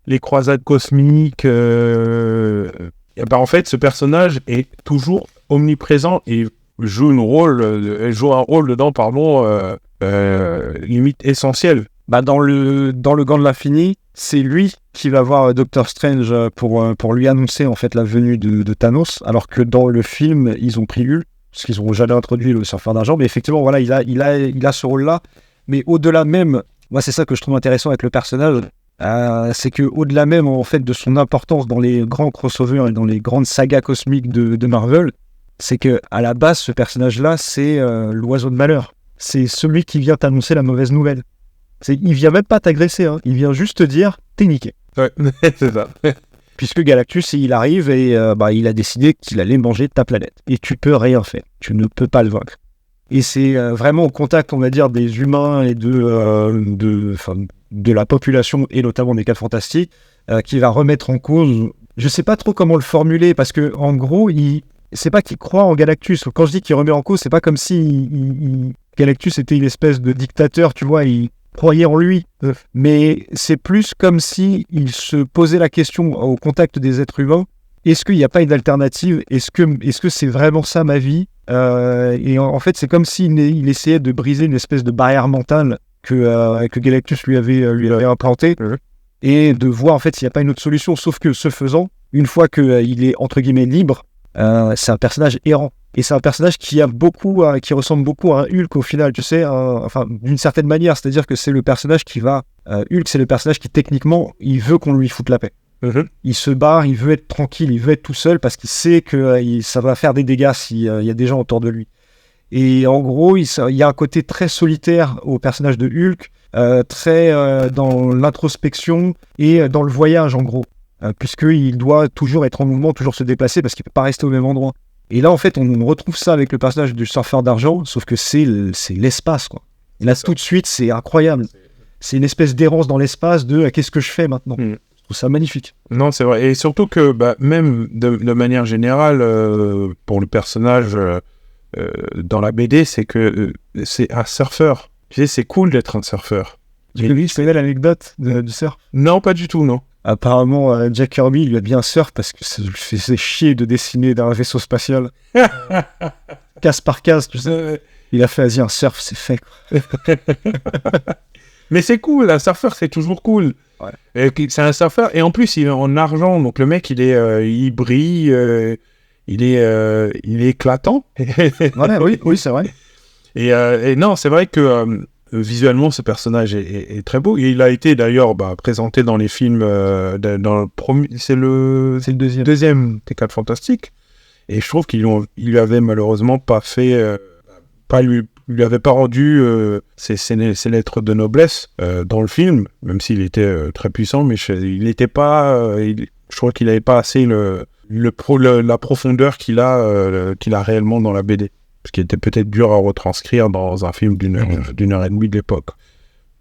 les Croisades cosmiques, en fait, ce personnage est toujours omniprésent et joue un rôle dedans, limite essentiel. Dans le Gant de l'Infini, c'est lui qui va voir Doctor Strange pour lui annoncer en fait la venue de Thanos, alors que dans le film, ils ont pris Hulk, parce qu'ils n'ont jamais introduit le surfeur d'argent, mais effectivement, voilà, il a ce rôle-là. Mais au-delà même, moi c'est ça que je trouve intéressant avec le personnage, c'est que au-delà même en fait de son importance dans les grands crossovers et dans les grandes sagas cosmiques de Marvel, c'est que à la base, ce personnage-là, c'est l'oiseau de malheur. C'est celui qui vient t'annoncer la mauvaise nouvelle. Il vient même pas t'agresser, hein. Il vient juste te dire « t'es niqué ». Ouais, c'est ça. Puisque Galactus, il arrive et il a décidé qu'il allait manger ta planète. Et tu peux rien faire. Tu ne peux pas le vaincre. Et c'est vraiment au contact, on va dire, des humains et de la population, et notamment des 4 Fantastiques, qui va remettre en cause... Je sais pas trop comment le formuler, parce que en gros, c'est pas qu'il croit en Galactus. Quand je dis qu'il remet en cause, c'est pas comme si Galactus était une espèce de dictateur, tu vois, il croyait en lui. Mais c'est plus comme si il se posait la question au contact des êtres humains, est-ce qu'il n'y a pas une alternative ? Est-ce que c'est vraiment ça ma vie ? Et en fait, c'est comme s'il essayait de briser une espèce de barrière mentale que Galactus lui avait implantée, et de voir en fait s'il n'y a pas une autre solution. Sauf que ce faisant, une fois qu'il est entre guillemets libre, c'est un personnage errant. Et c'est un personnage qui ressemble beaucoup à un Hulk au final, tu sais, d'une certaine manière. C'est-à-dire que c'est le personnage qui va... Hulk, c'est le personnage qui, techniquement, il veut qu'on lui foute la paix. Il se barre, il veut être tranquille, il veut être tout seul parce qu'il sait que ça va faire des dégâts s'il y a des gens autour de lui. Et en gros, il y a un côté très solitaire au personnage de Hulk très dans l'introspection et dans le voyage en gros, puisqu'il doit toujours être en mouvement, toujours se déplacer parce qu'il peut pas rester au même endroit. Et là en fait on retrouve ça avec le personnage du surfeur d'argent, sauf que c'est l'espace quoi. Et là tout de suite c'est incroyable, c'est une espèce d'errance dans l'espace de qu'est-ce que je fais maintenant. Je trouve ça magnifique. Non, c'est vrai. Et surtout que même de manière générale, pour le personnage dans la BD, c'est que c'est un surfeur. Tu sais, c'est cool d'être un surfeur. Tu connais l'anecdote du surf? Non, pas du tout, non. Apparemment, Jack Kirby lui a bien surf parce que ça lui faisait chier de dessiner d'un vaisseau spatial. Case par case, tu sais. Il a fait, vas-y, un surf, c'est fait. Mais c'est cool, un surfeur, c'est toujours cool. Ouais. C'est un surfeur, et en plus, il est en argent, donc le mec, il brille, il est éclatant. Oui, c'est vrai. Et non, c'est vrai que visuellement, ce personnage est très beau. Et il a été d'ailleurs présenté dans les films, dans le premier, c'est le deuxième des 4 Fantastiques. Et je trouve qu'il lui avait malheureusement pas fait, lui avait pas rendu ses lettres de noblesse dans le film, même s'il était très puissant, mais il n'était pas, je crois qu'il n'avait pas assez la profondeur qu'il a réellement dans la BD. Ce qui était peut-être dur à retranscrire dans un film d'une heure et demie de l'époque.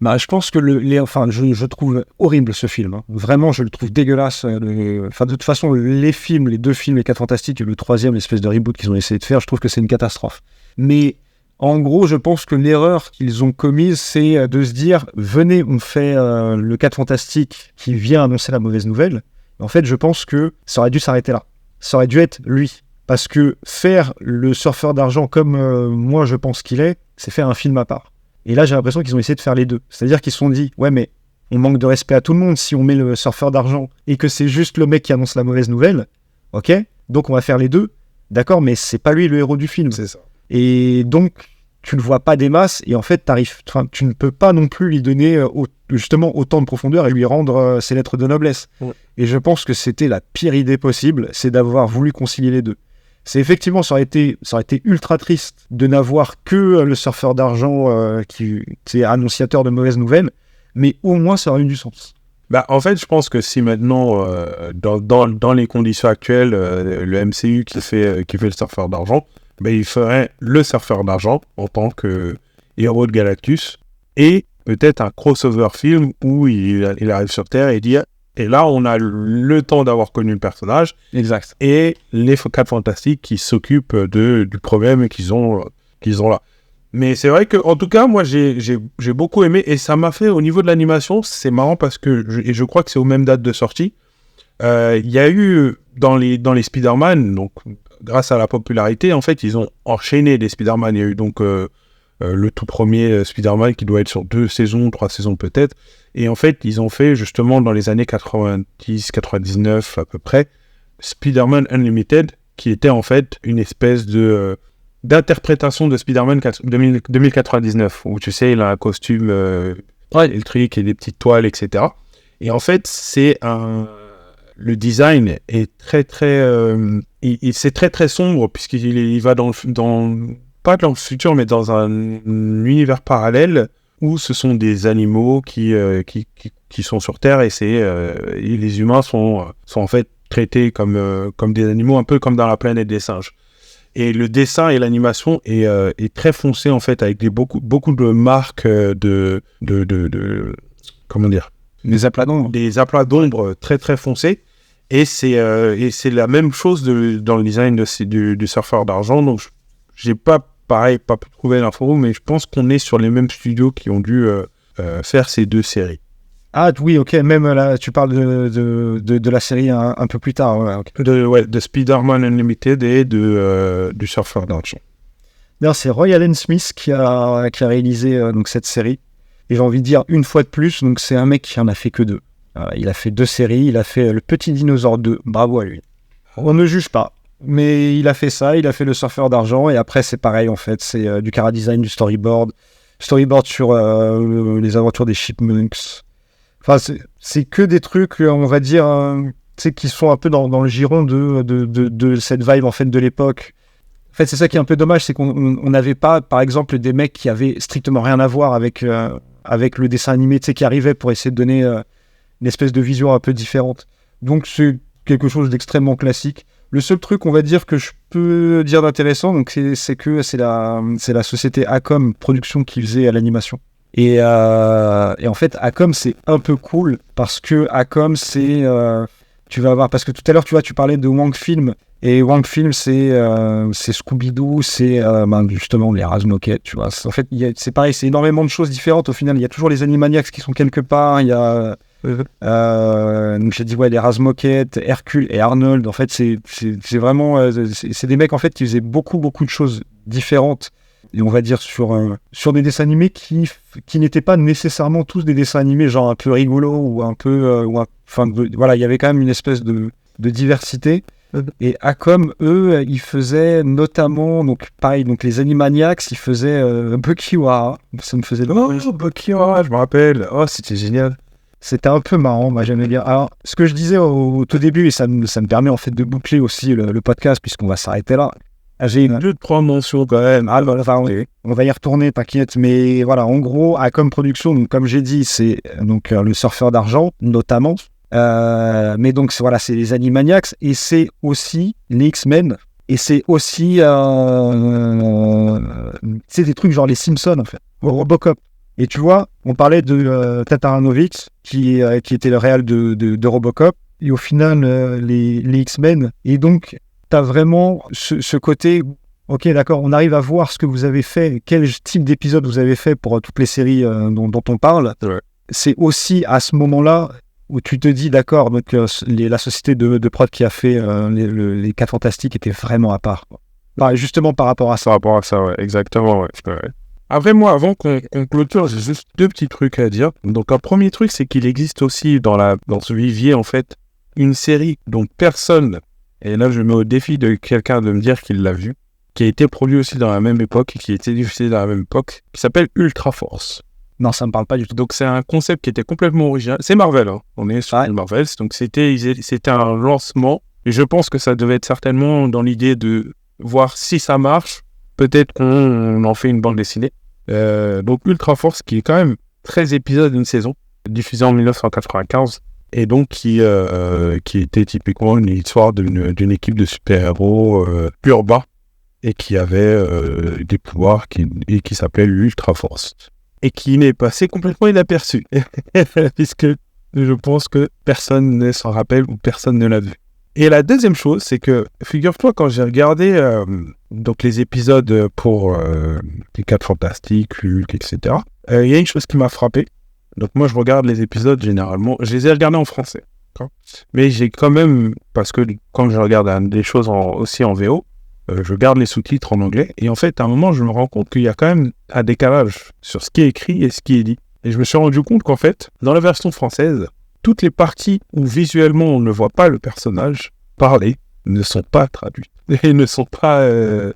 Je pense que je trouve horrible ce film. Hein. Vraiment, je le trouve dégueulasse. De toute façon, les 2 films, les 4 Fantastiques et le 3e, l'espèce de reboot qu'ils ont essayé de faire, je trouve que c'est une catastrophe. Mais en gros, je pense que l'erreur qu'ils ont commise, c'est de se dire, venez, on fait le 4 Fantastiques qui vient annoncer la mauvaise nouvelle. En fait, je pense que ça aurait dû s'arrêter là. Ça aurait dû être lui. Parce que faire le surfeur d'argent comme moi je pense qu'il est, c'est faire un film à part. Et là j'ai l'impression qu'ils ont essayé de faire les deux. C'est-à-dire qu'ils se sont dit, ouais mais on manque de respect à tout le monde si on met le surfeur d'argent et que c'est juste le mec qui annonce la mauvaise nouvelle, ok, donc on va faire les deux, d'accord, mais c'est pas lui le héros du film. C'est ça. Et donc tu le vois pas des masses et en fait tu ne peux pas non plus lui donner justement autant de profondeur et lui rendre ses lettres de noblesse. Ouais. Et je pense que c'était la pire idée possible, c'est d'avoir voulu concilier les deux. C'est effectivement, ça aurait été ultra triste de n'avoir que le surfeur d'argent qui est annonciateur de mauvaises nouvelles, mais au moins ça aurait eu du sens. En fait, je pense que si maintenant, dans les conditions actuelles, le MCU qui fait le surfeur d'argent, il ferait le surfeur d'argent en tant que héros de Galactus, et peut-être un crossover film où il arrive sur Terre et dit... Et là, on a le temps d'avoir connu le personnage. Exact. Et les 4 Fantastiques qui s'occupent du problème qu'ils ont là. Mais c'est vrai que, en tout cas, moi, j'ai beaucoup aimé. Et ça m'a fait, au niveau de l'animation, c'est marrant parce que, je crois que c'est aux mêmes dates de sortie. Il y a eu, dans les Spider-Man, donc, grâce à la popularité, en fait, ils ont enchaîné les Spider-Man. Il y a eu donc le tout premier Spider-Man qui doit être sur 2 saisons, 3 saisons peut-être. Et en fait, ils ont fait justement dans les années 90-99 à peu près, Spider-Man Unlimited, qui était en fait une espèce d'interprétation de Spider-Man 2099, où tu sais, il a un costume électrique et des petites toiles, etc. Et en fait, le design est très très, c'est très très sombre puisqu'il va pas dans le futur, mais dans un univers parallèle où ce sont des animaux qui sont sur Terre et les humains sont en fait traités comme des animaux, un peu comme dans la planète des singes. Et le dessin et l'animation est très foncé en fait, avec beaucoup de marques comment dire, des aplats d'ombre très très foncés. Et c'est la même chose dans le design du surfeur d'argent. Donc j'ai pas pu trouver l'info, mais je pense qu'on est sur les mêmes studios qui ont dû faire ces 2 séries. Ah oui, ok, même là, tu parles de la série un peu plus tard. Ouais, okay. De Spider-Man Unlimited et du surfeur d'argent. D'ailleurs, c'est Roy Allen Smith qui a réalisé donc cette série. Et j'ai envie de dire une fois de plus, donc c'est un mec qui en a fait que 2. Il a fait 2 séries, il a fait Le Petit Dinosaure 2, bravo à lui. On ne juge pas. Mais il a fait ça, il a fait le surfeur d'argent, et après c'est pareil en fait, c'est du chara-design, du storyboard sur les aventures des Chipmunks. Enfin, c'est que des trucs, on va dire, qui sont un peu dans le giron de cette vibe en fait de l'époque. En fait, c'est ça qui est un peu dommage, c'est qu'on n'avait pas, par exemple, des mecs qui avaient strictement rien à voir avec avec le dessin animé, tu sais, qui arrivait pour essayer de donner une espèce de vision un peu différente. Donc c'est quelque chose d'extrêmement classique. Le seul truc, on va dire, que je peux dire d'intéressant, donc c'est que c'est la société Acom Production qui faisait l'animation. Et en fait, Acom, c'est un peu cool parce que Acom, c'est tu vas avoir, parce que tout à l'heure, tu vois, tu parlais de Wang Film, et Wang Film, c'est Scooby-Doo, c'est justement les Razmoket, tu vois. En fait, c'est pareil, c'est énormément de choses différentes. Au final, il y a toujours les Animaniacs qui sont quelque part. Il y a donc j'ai dit les Razmoket, Hercule et Arnold. En fait, c'est vraiment c'est des mecs en fait qui faisaient beaucoup de choses différentes. Et on va dire sur des dessins animés qui n'étaient pas nécessairement tous des dessins animés genre un peu rigolos ou un peu voilà, il y avait quand même une espèce de diversité. Et Acom, eux, ils faisaient notamment, donc pareil, donc les Animaniacs, ils faisaient Bukiwara. Ça me faisait Bukiwara, je me rappelle. Oh, c'était génial. C'était un peu marrant, moi j'aimais bien. Alors, ce que je disais au tout début, et ça me permet en fait de boucler aussi le podcast, puisqu'on va s'arrêter là. J'ai 2-3 mentions quand même. On va y retourner, t'inquiète. Mais voilà, en gros, Acom Production, donc, comme j'ai dit, c'est donc le Surfeur d'argent, notamment. Mais donc voilà, c'est les Animaniacs et c'est aussi les X-Men et c'est aussi c'est des trucs genre les Simpsons en fait, Robocop. Et tu vois, on parlait de Tataranovich qui était le réal de Robocop et au final les X-Men, et donc t'as vraiment ce côté, ok d'accord, on arrive à voir ce que vous avez fait, quel type d'épisode vous avez fait pour toutes les séries dont on parle. Ouais. C'est aussi à ce moment-là où tu te dis, d'accord, donc la société de prod qui a fait les 4 Fantastiques était vraiment à part. Bah, justement par rapport à ça. Par rapport à ça, ouais, exactement, ouais. Après, moi, avant qu'on clôture, j'ai juste 2 petits trucs à dire. Donc, un premier truc, c'est qu'il existe aussi dans ce vivier, en fait, une série dont personne, et là, je mets au défi de quelqu'un de me dire qu'il l'a vu, qui a été produit aussi dans la même époque, et qui a été diffusé dans la même époque, qui s'appelle Ultra Force. Non, ça me parle pas du tout. Donc c'est un concept qui était complètement original. C'est Marvel, hein. On est sur Marvel. Donc c'était un lancement. Et je pense que ça devait être certainement dans l'idée de voir si ça marche. Peut-être qu'on en fait une bande dessinée. Donc Ultra Force, qui est quand même 13 épisodes d'une saison, diffusé en 1995. Et donc qui était typiquement une histoire d'une équipe de super-héros urbains et qui avait des pouvoirs et qui s'appelait Ultra Force. Et qui n'est passé complètement inaperçu, puisque je pense que personne ne s'en rappelle ou personne ne l'a vu. Et la deuxième chose, c'est que, figure-toi, quand j'ai regardé donc les épisodes pour les 4 Fantastiques, Hulk, etc., il y a une chose qui m'a frappé. Donc moi, je regarde les épisodes généralement, je les ai regardés en français. Mais j'ai quand même, parce que quand je regarde des choses aussi en VO, je garde les sous-titres en anglais, et en fait, à un moment, je me rends compte qu'il y a quand même un décalage sur ce qui est écrit et ce qui est dit. Et je me suis rendu compte qu'en fait, dans la version française, toutes les parties où visuellement on ne voit pas le personnage parler ne sont pas traduites. Et ne sont pas... elles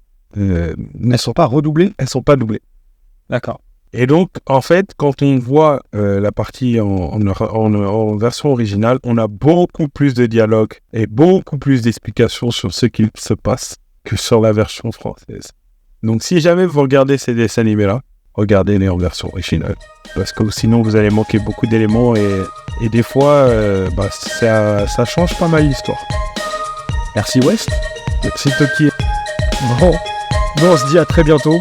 sont pas redoublées ? Elles sont pas doublées. D'accord. Et donc, en fait, quand on voit la partie en version originale, on a beaucoup plus de dialogue et beaucoup plus d'explications sur ce qu'il se passe que sur la version française. Donc si jamais vous regardez ces dessins animés-là, regardez-les en version originale. Parce que sinon vous allez manquer beaucoup d'éléments et des fois ça change pas mal l'histoire. Merci West. Merci Toki. Bon, on se dit à très bientôt.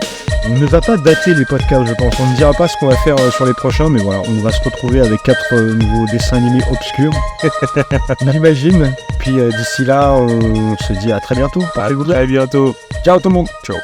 On ne va pas dater les podcasts, je pense. On ne dira pas ce qu'on va faire sur les prochains, mais voilà, on va se retrouver avec 4 nouveaux dessins animés obscurs. J'imagine. Puis d'ici là, on se dit à très bientôt. À très bientôt. Ciao tout le monde. Ciao.